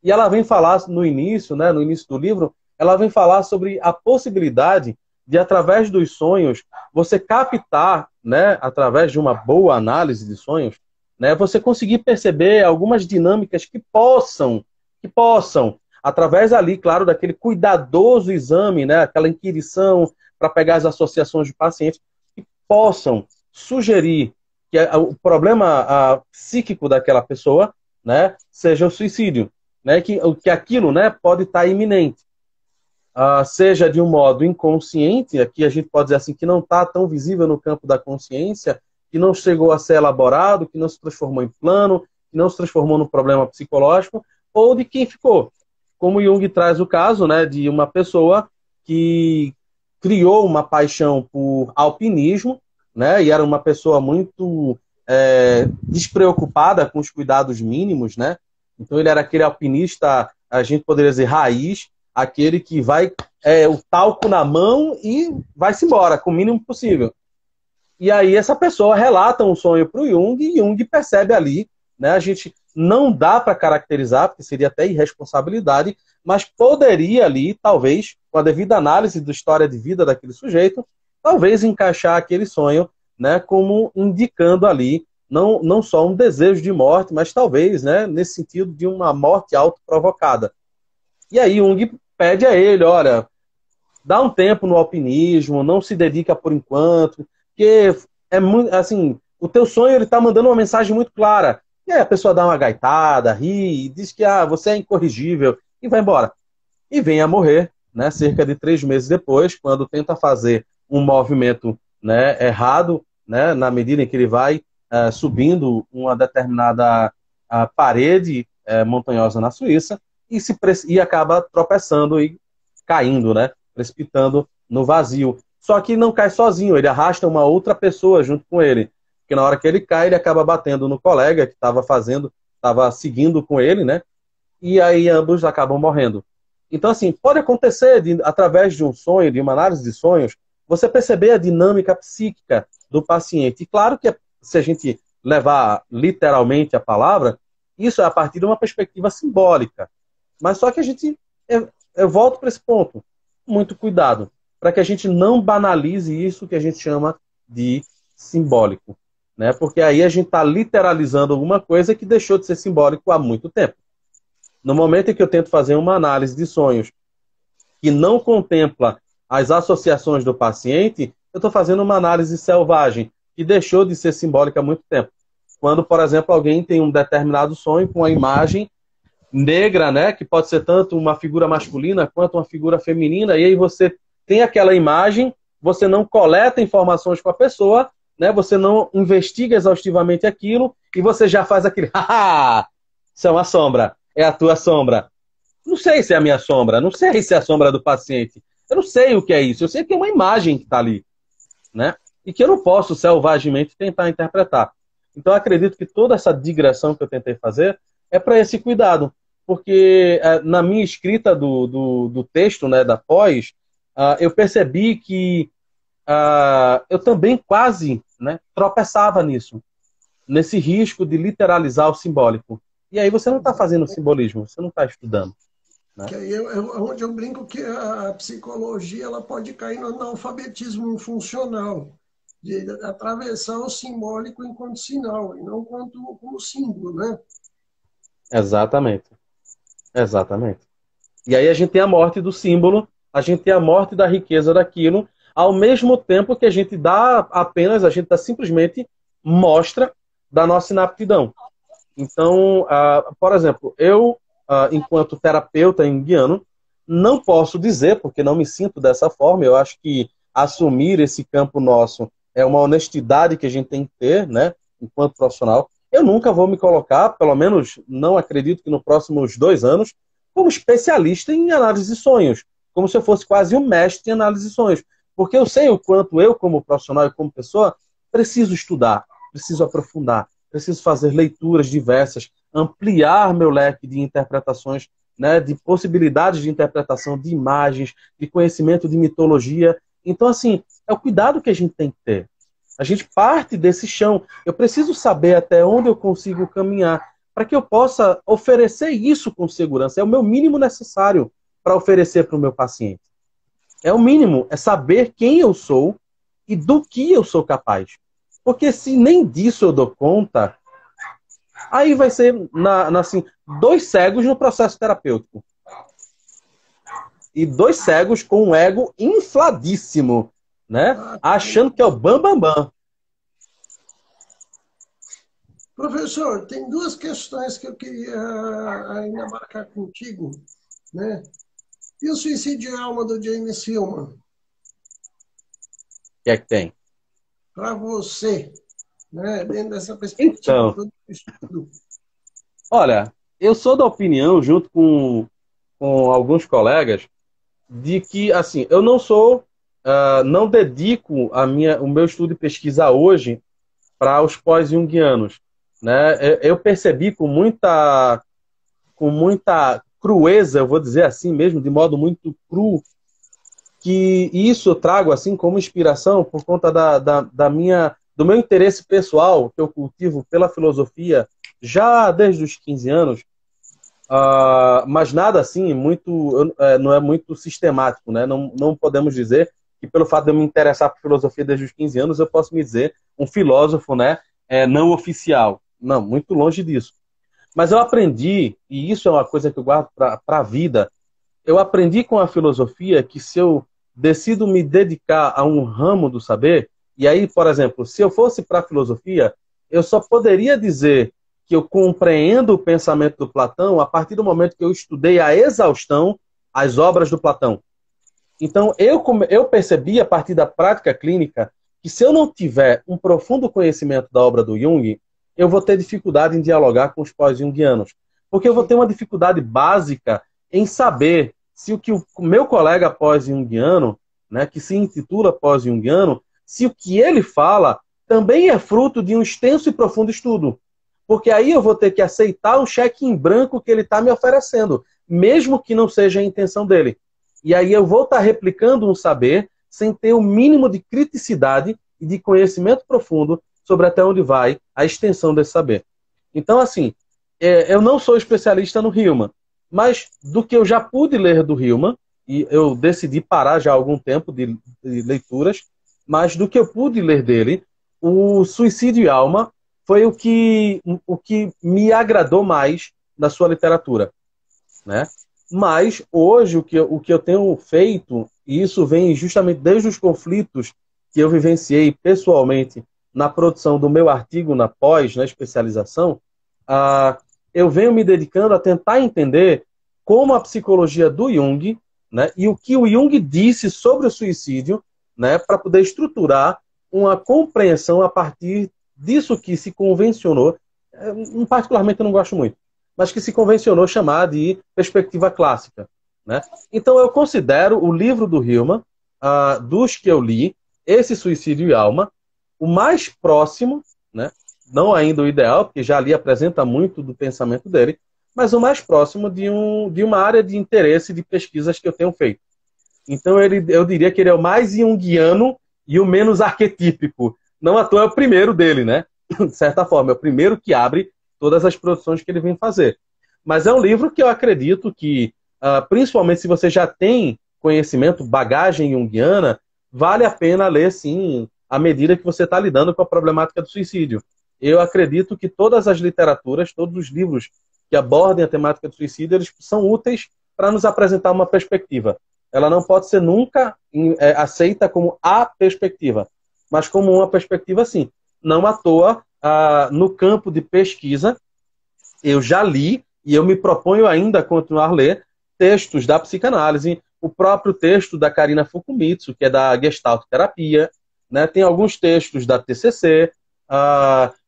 E ela vem falar no início, né, no início do livro, ela vem falar sobre a possibilidade de, através dos sonhos, você captar, né, através de uma boa análise de sonhos, né, você conseguir perceber algumas dinâmicas que possam, através ali, claro, daquele cuidadoso exame, né, aquela inquirição para pegar as associações de pacientes, que possam sugerir que o problema psíquico daquela pessoa, né, seja o suicídio, né, que aquilo, né, pode estar iminente. Seja de um modo inconsciente, aqui a gente pode dizer assim, que não está tão visível no campo da consciência, que não chegou a ser elaborado, que não se transformou em plano, que não se transformou num problema psicológico, ou de quem ficou. Como Jung traz o caso, né, de uma pessoa que criou uma paixão por alpinismo, né, e era uma pessoa muito despreocupada com os cuidados mínimos, né? Então ele era aquele alpinista, a gente poderia dizer, raiz, aquele que vai o talco na mão e vai-se embora, com o mínimo possível. E aí essa pessoa relata um sonho para o Jung, e Jung percebe ali, né, a gente não dá para caracterizar, porque seria até irresponsabilidade, mas poderia ali, talvez, com a devida análise da história de vida daquele sujeito, talvez encaixar aquele sonho, né, como indicando ali, não só um desejo de morte, mas talvez, né, nesse sentido de uma morte autoprovocada. E aí Jung pede a ele, olha, dá um tempo no alpinismo, não se dedica por enquanto, porque é muito, assim, o teu sonho ele está mandando uma mensagem muito clara. E aí a pessoa dá uma gaitada, ri, diz que você é incorrigível e vai embora. E vem a morrer, né, cerca de 3 meses depois, quando tenta fazer um movimento, né, errado, né, na medida em que ele vai subindo uma determinada parede montanhosa na Suíça e acaba tropeçando e caindo, né, precipitando no vazio. Só que não cai sozinho, ele arrasta uma outra pessoa junto com ele. Porque na hora que ele cai, ele acaba batendo no colega que estava seguindo com ele, né? E aí ambos acabam morrendo. Então, assim, pode acontecer, através de um sonho, de uma análise de sonhos, você perceber a dinâmica psíquica do paciente. E claro que se a gente levar literalmente a palavra, isso é a partir de uma perspectiva simbólica. Mas só que a gente, eu volto para esse ponto, muito cuidado, para que a gente não banalize isso que a gente chama de simbólico, né? Porque aí a gente está literalizando alguma coisa que deixou de ser simbólico há muito tempo. No momento em que eu tento fazer uma análise de sonhos que não contempla as associações do paciente, eu estou fazendo uma análise selvagem, que deixou de ser simbólica há muito tempo. Quando, por exemplo, alguém tem um determinado sonho com a imagem negra, né, que pode ser tanto uma figura masculina quanto uma figura feminina, e aí você tem aquela imagem, você não coleta informações com a pessoa, né, você não investiga exaustivamente aquilo, e você já faz aquele, haha, isso é uma sombra, é a tua sombra. Não sei se é a minha sombra, não sei se é a sombra do paciente, eu não sei o que é isso, eu sei que é uma imagem que está ali, né, e que eu não posso selvagemente tentar interpretar. Então eu acredito que toda essa digressão que eu tentei fazer é para esse cuidado, porque na minha escrita do texto, né, da pós, eu percebi que eu também quase, né, tropeçava nisso, nesse risco de literalizar o simbólico. E aí você não está fazendo simbolismo, você não está estudando. Né? Que aí onde eu brinco que a psicologia ela pode cair no analfabetismo funcional, de atravessar o simbólico enquanto sinal, e não como símbolo, né? Exatamente. Exatamente. E aí a gente tem a morte do símbolo, a gente tem a morte da riqueza daquilo, ao mesmo tempo que a gente a gente dá simplesmente mostra da nossa inaptidão. Então, por exemplo, eu, enquanto terapeuta junguiano, não posso dizer, porque não me sinto dessa forma, eu acho que assumir esse campo nosso é uma honestidade que a gente tem que ter, né, enquanto profissional. Eu nunca vou me colocar, pelo menos não acredito que nos próximos 2 anos, como especialista em análise de sonhos, como se eu fosse quase um mestre em análise de sonhos. Porque eu sei o quanto eu, como profissional e como pessoa, preciso estudar, preciso aprofundar, preciso fazer leituras diversas, ampliar meu leque de interpretações, né, de possibilidades de interpretação de imagens, de conhecimento de mitologia. Então, assim, é o cuidado que a gente tem que ter. A gente parte desse chão. Eu preciso saber até onde eu consigo caminhar para que eu possa oferecer isso com segurança. É o meu mínimo necessário para oferecer para o meu paciente. É o mínimo, é saber quem eu sou e do que eu sou capaz. Porque se nem disso eu dou conta, Aí vai ser, assim, dois cegos no processo terapêutico. E dois cegos com um ego infladíssimo, né? Achando que é o bambambam. Bam, bam. Professor, tem duas questões que eu queria ainda marcar contigo, né? E o suicídio de alma do James Hillman? O que é que tem? Para você, né? Dentro dessa perspectiva Então, do estudo. olha, eu sou da opinião, junto com alguns colegas, de que, assim, eu não sou, não dedico o meu estudo e pesquisa hoje para os pós-junguianos, né? Eu percebi com muita crueza, eu vou dizer assim mesmo, de modo muito cru, que isso eu trago assim como inspiração por conta do meu interesse pessoal que eu cultivo pela filosofia já desde os 15 anos, mas nada assim muito não é muito sistemático, né? Não podemos dizer que pelo fato de eu me interessar por filosofia desde os 15 anos eu posso me dizer um filósofo, né, não oficial. Não, muito longe disso. Mas eu aprendi, e isso é uma coisa que eu guardo para a vida, eu aprendi com a filosofia que se eu decido me dedicar a um ramo do saber, e aí, por exemplo, se eu fosse para a filosofia, eu só poderia dizer que eu compreendo o pensamento do Platão a partir do momento que eu estudei a exaustão as obras do Platão. Então, eu percebi a partir da prática clínica que se eu não tiver um profundo conhecimento da obra do Jung, eu vou ter dificuldade em dialogar com os pós-junguianos. Porque eu vou ter uma dificuldade básica em saber se o que o meu colega pós-junguiano, né, que se intitula pós-junguiano, se o que ele fala também é fruto de um extenso e profundo estudo. Porque aí eu vou ter que aceitar o cheque em branco que ele está me oferecendo, mesmo que não seja a intenção dele. E aí eu vou estar replicando um saber sem ter o mínimo de criticidade e de conhecimento profundo sobre até onde vai a extensão desse saber. Então, assim, eu não sou especialista no Hillman, mas do que eu já pude ler do Hillman, e eu decidi parar já há algum tempo de leituras, mas do que eu pude ler dele, o Suicídio e Alma foi o que me agradou mais na sua literatura, né? Mas hoje o que eu tenho feito, e isso vem justamente desde os conflitos que eu vivenciei pessoalmente na produção do meu artigo na pós, na especialização, eu venho me dedicando a tentar entender como a psicologia do Jung, né, e o que o Jung disse sobre o suicídio, né, para poder estruturar uma compreensão a partir disso que se convencionou, particularmente eu não gosto muito, mas que se convencionou chamar de perspectiva clássica, né? Então eu considero o livro do Hillman, dos que eu li, esse Suicídio e Alma, o mais próximo, né? Não ainda o ideal, porque já ali apresenta muito do pensamento dele, mas o mais próximo de uma área de interesse de pesquisas que eu tenho feito. Então eu diria que ele é o mais junguiano e o menos arquetípico. Não à toa é o primeiro dele, né? De certa forma, é o primeiro que abre todas as produções que ele vem fazer. Mas é um livro que eu acredito que, principalmente se você já tem conhecimento, bagagem junguiana, vale a pena ler, sim, à medida que você está lidando com a problemática do suicídio. Eu acredito que todas as literaturas, todos os livros que abordem a temática do suicídio, eles são úteis para nos apresentar uma perspectiva. Ela não pode ser nunca aceita como a perspectiva, mas como uma perspectiva, sim. Não à toa, no campo de pesquisa, eu já li, e eu me proponho ainda a continuar a ler, textos da psicanálise, o próprio texto da Karina Fukumitsu, que é da Gestalt Terapia, né? Tem alguns textos da TCC,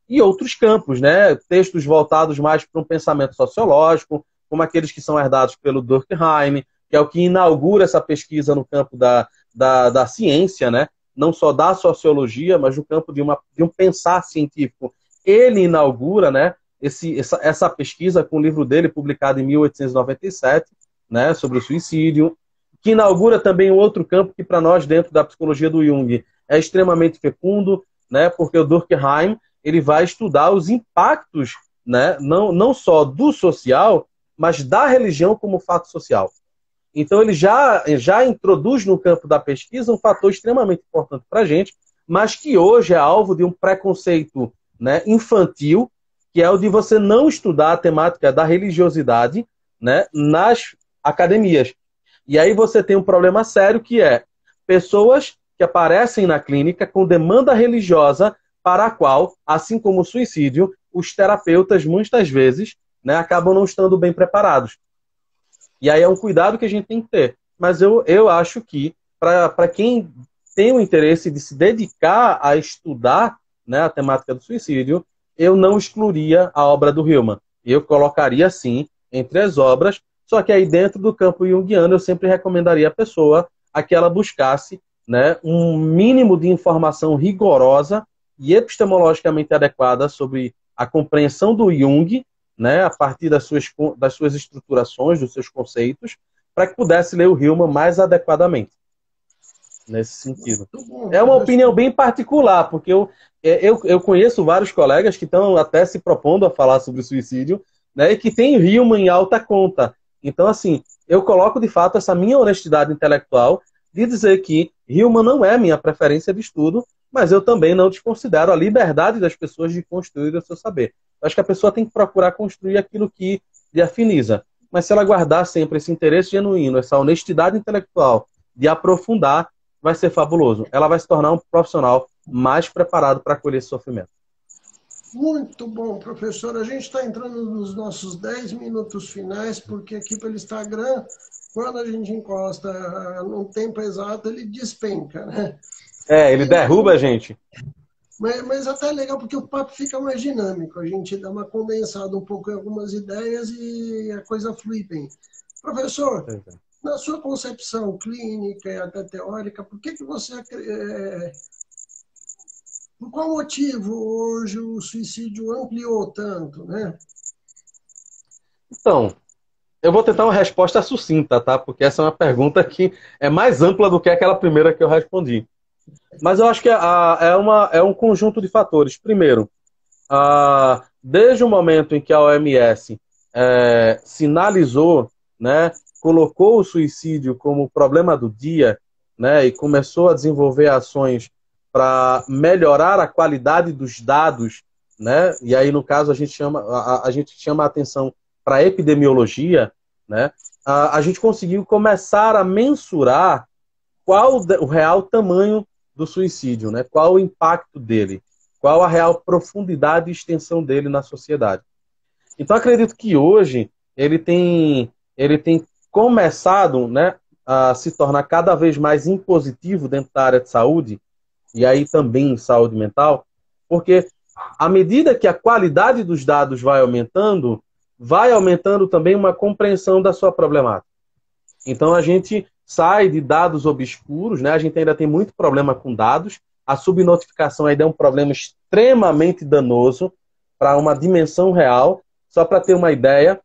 e outros campos, né? Textos voltados mais para um pensamento sociológico, como aqueles que são herdados pelo Durkheim, que é o que inaugura essa pesquisa no campo da ciência, né? Não só da sociologia, mas no campo de um pensar científico. Ele inaugura, né, essa pesquisa com o livro dele, publicado em 1897, né, sobre o suicídio, que inaugura também um outro campo que, para nós, dentro da psicologia do Jung, é extremamente fecundo, né, porque o Durkheim ele vai estudar os impactos, né, não só do social, mas da religião como fato social. Então ele já introduz no campo da pesquisa um fator extremamente importante para a gente, mas que hoje é alvo de um preconceito, né, infantil, que é o de você não estudar a temática da religiosidade, né, nas academias. E aí você tem um problema sério, que é pessoas que aparecem na clínica com demanda religiosa para a qual, assim como o suicídio, os terapeutas muitas vezes, né, acabam não estando bem preparados. E aí é um cuidado que a gente tem que ter. Mas eu acho que para quem tem o interesse de se dedicar a estudar, né, a temática do suicídio, eu não excluiria a obra do Hillman. Eu colocaria, sim, entre as obras, só que aí dentro do campo junguiano eu sempre recomendaria a pessoa a que ela buscasse, né, um mínimo de informação rigorosa e epistemologicamente adequada sobre a compreensão do Jung, né, a partir das suas estruturações, dos seus conceitos, para que pudesse ler o Hillman mais adequadamente, nesse sentido. É uma opinião bem particular, porque eu conheço vários colegas que estão até se propondo a falar sobre suicídio, né, e que têm Hillman em alta conta. Então, assim, eu coloco de fato essa minha honestidade intelectual de dizer que Hillman não é minha preferência de estudo, mas eu também não desconsidero a liberdade das pessoas de construir o seu saber. Eu acho que a pessoa tem que procurar construir aquilo que lhe afiniza. Mas se ela guardar sempre esse interesse genuíno, essa honestidade intelectual de aprofundar, vai ser fabuloso. Ela vai se tornar um profissional mais preparado para acolher esse sofrimento. Muito bom, professor. A gente está entrando nos nossos 10 minutos finais, porque aqui pelo Instagram, quando a gente encosta num tempo exato, ele despenca, né? Ele derruba a gente. Mas até é legal, porque o papo fica mais dinâmico. A gente dá uma condensada um pouco em algumas ideias e a coisa flui bem. Professor, na sua concepção clínica e até teórica, por que você... por qual motivo hoje o suicídio ampliou tanto, né? Então, eu vou tentar uma resposta sucinta, tá? Porque essa é uma pergunta que é mais ampla do que aquela primeira que eu respondi. Mas eu acho que é um conjunto de fatores. Primeiro, desde o momento em que a OMS sinalizou, né, colocou o suicídio como problema do dia, né, e começou a desenvolver ações para melhorar a qualidade dos dados, né, e aí no caso a gente chama a atenção para a epidemiologia, né, a gente conseguiu começar a mensurar qual o real tamanho do suicídio, né? Qual o impacto dele, qual a real profundidade e extensão dele na sociedade. Então, acredito que hoje ele tem começado, né, a se tornar cada vez mais impositivo dentro da área de saúde, e aí também em saúde mental, porque à medida que a qualidade dos dados vai aumentando também uma compreensão da sua problemática. Então, a gente sai de dados obscuros, né? A gente ainda tem muito problema com dados. A subnotificação ainda é um problema extremamente danoso para uma dimensão real. Só para ter uma ideia,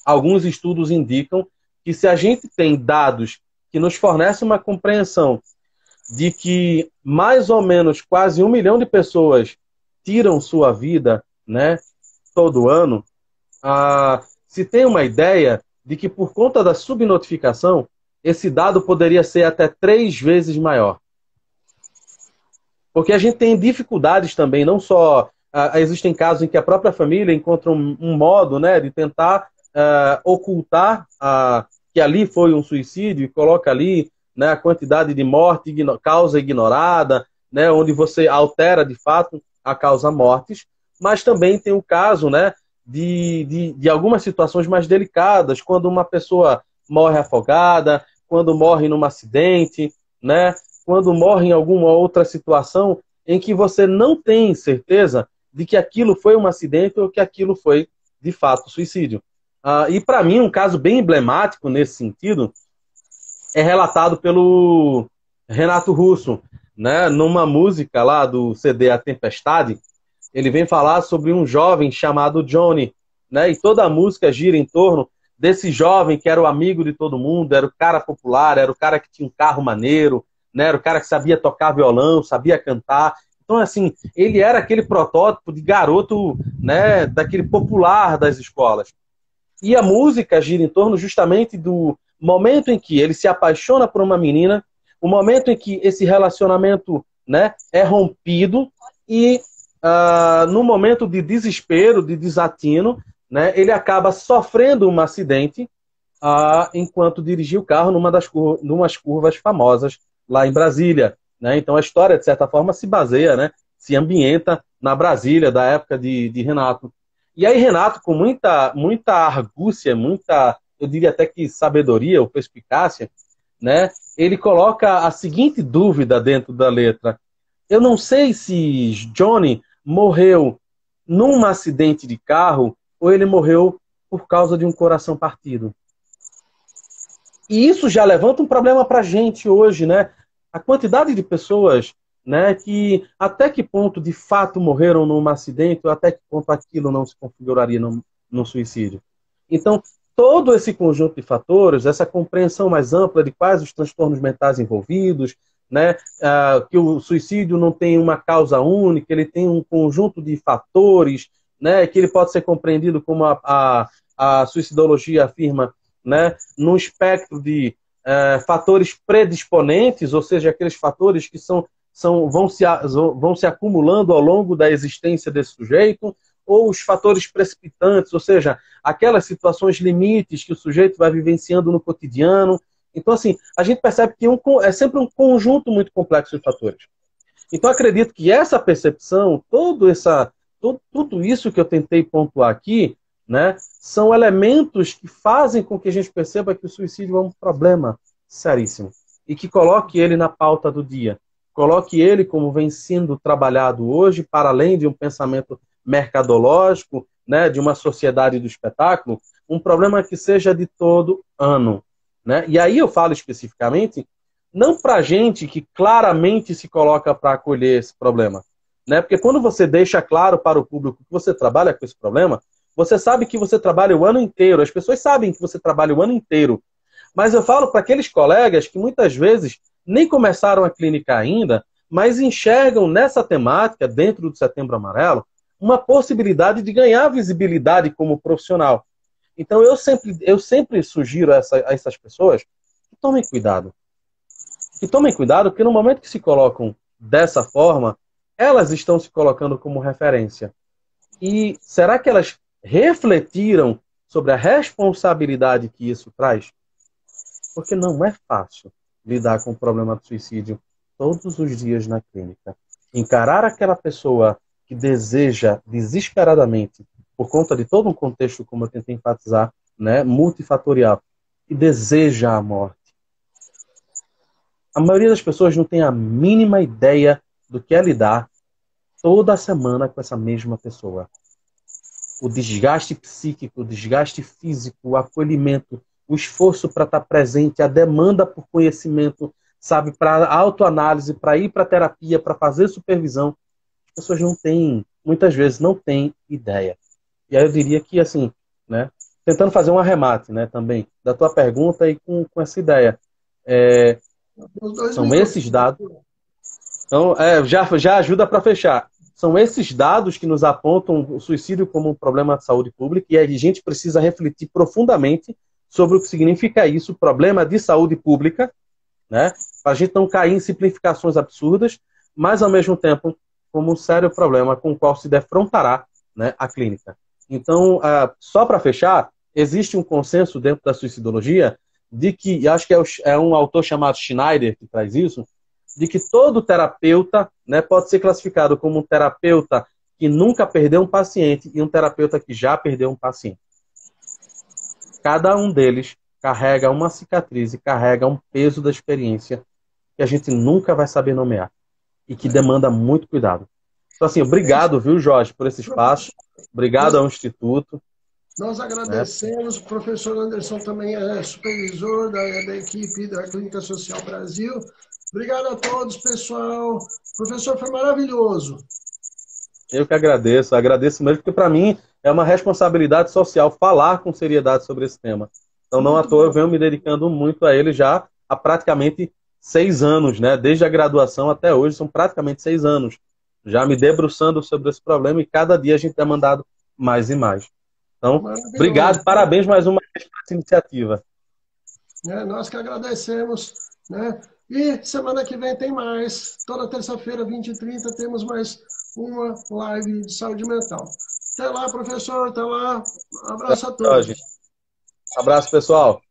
alguns estudos indicam que se a gente tem dados que nos fornecem uma compreensão de que mais ou menos quase 1 milhão de pessoas tiram sua vida, né, todo ano, se tem uma ideia de que por conta da subnotificação, esse dado poderia ser até 3 vezes maior. Porque a gente tem dificuldades também, não só... existem casos em que a própria família encontra um modo, né, de tentar ocultar que ali foi um suicídio e coloca ali, né, a quantidade de morte, causa ignorada, né, onde você altera de fato a causa mortes, mas também tem o caso, né, de algumas situações mais delicadas, quando uma pessoa morre afogada, quando morre num acidente, né? Quando morre em alguma outra situação em que você não tem certeza de que aquilo foi um acidente ou que aquilo foi, de fato, suicídio. E, para mim, um caso bem emblemático nesse sentido é relatado pelo Renato Russo, né? Numa música lá do CD A Tempestade, ele vem falar sobre um jovem chamado Johnny, né? E toda a música gira em torno desse jovem que era o amigo de todo mundo, era o cara popular, era o cara que tinha um carro maneiro, né? Era o cara que sabia tocar violão, sabia cantar. Então, assim, ele era aquele protótipo de garoto, né, daquele popular das escolas. E a música gira em torno justamente do momento em que ele se apaixona por uma menina, o momento em que esse relacionamento, né, é rompido e no momento de desespero, de desatino, né, ele acaba sofrendo um acidente enquanto dirigia o carro numas curvas famosas lá em Brasília. Né? Então a história, de certa forma, se baseia, né, se ambienta na Brasília da época de Renato. E aí Renato, com muita argúcia, eu diria até que sabedoria ou perspicácia, né, ele coloca a seguinte dúvida dentro da letra: eu não sei se Johnny morreu num acidente de carro ou ele morreu por causa de um coração partido. E isso já levanta um problema para a gente hoje, né? A quantidade de pessoas, né, que até que ponto de fato morreram num acidente ou até que ponto aquilo não se configuraria num suicídio. Então, todo esse conjunto de fatores, essa compreensão mais ampla de quais os transtornos mentais envolvidos, né, que o suicídio não tem uma causa única, ele tem um conjunto de fatores, né, que ele pode ser compreendido como a suicidologia afirma, né, num espectro de fatores predisponentes, ou seja, aqueles fatores que vão se acumulando ao longo da existência desse sujeito, ou os fatores precipitantes, ou seja, aquelas situações limites que o sujeito vai vivenciando no cotidiano. Então, assim, a gente percebe que é sempre um conjunto muito complexo de fatores. Então, acredito que essa percepção, tudo isso que eu tentei pontuar aqui, né, são elementos que fazem com que a gente perceba que o suicídio é um problema seríssimo e que coloque ele na pauta do dia. Coloque ele como vem sendo trabalhado hoje, para além de um pensamento mercadológico, né, de uma sociedade do espetáculo, um problema que seja de todo ano. Né? E aí eu falo especificamente, não para gente que claramente se coloca para acolher esse problema. Né? Porque quando você deixa claro para o público que você trabalha com esse problema, você sabe que você trabalha o ano inteiro. As pessoas sabem que você trabalha o ano inteiro. Mas eu falo para aqueles colegas que muitas vezes nem começaram a clínica ainda, mas enxergam nessa temática, dentro do Setembro Amarelo, uma possibilidade de ganhar visibilidade como profissional. Então eu sempre sugiro a essas pessoas que tomem cuidado. Que tomem cuidado, porque no momento que se colocam dessa forma, elas estão se colocando como referência. E será que elas refletiram sobre a responsabilidade que isso traz? Porque não é fácil lidar com o problema do suicídio todos os dias na clínica. Encarar aquela pessoa que deseja desesperadamente, por conta de todo um contexto, como eu tentei enfatizar, né, multifatorial, que deseja a morte. A maioria das pessoas não tem a mínima ideia do que é lidar toda semana com essa mesma pessoa. O desgaste psíquico, o desgaste físico, o acolhimento, o esforço para estar presente, a demanda por conhecimento, sabe, para autoanálise, para ir para terapia, para fazer supervisão. As pessoas não têm, muitas vezes não têm ideia. E aí eu diria que, assim, né, tentando fazer um arremate, né, também, da tua pergunta e com essa ideia. São esses dados. Então, já ajuda para fechar. São esses dados que nos apontam o suicídio como um problema de saúde pública e a gente precisa refletir profundamente sobre o que significa isso, problema de saúde pública, né? Para a gente não cair em simplificações absurdas, mas, ao mesmo tempo, como um sério problema com o qual se defrontará, né, a clínica. Então, só para fechar, existe um consenso dentro da suicidologia de que, acho que é um autor chamado Schneider que traz isso, de que todo terapeuta, né, pode ser classificado como um terapeuta que nunca perdeu um paciente e um terapeuta que já perdeu um paciente. Cada um deles carrega uma cicatriz e carrega um peso da experiência que a gente nunca vai saber nomear e que demanda muito cuidado. Então, assim, obrigado, viu, Jorge, por esse espaço. Obrigado ao Instituto. Nós agradecemos. O professor Anderson também é supervisor da equipe da Clínica Social Brasil. Obrigado a todos, pessoal. O professor, foi maravilhoso. Eu que agradeço. Agradeço mesmo, porque para mim é uma responsabilidade social falar com seriedade sobre esse tema. Então, não à toa, eu venho me dedicando muito a ele já há praticamente 6 anos, né? Desde a graduação até hoje, são praticamente 6 anos. Já me debruçando sobre esse problema e cada dia a gente tem mandado mais e mais. Então, obrigado, parabéns mais uma vez por essa iniciativa. Nós que agradecemos, né? E semana que vem tem mais. Toda terça-feira, 20h30, temos mais uma live de saúde mental. Até lá, professor. Até lá. Um abraço a todos. Abraço, pessoal.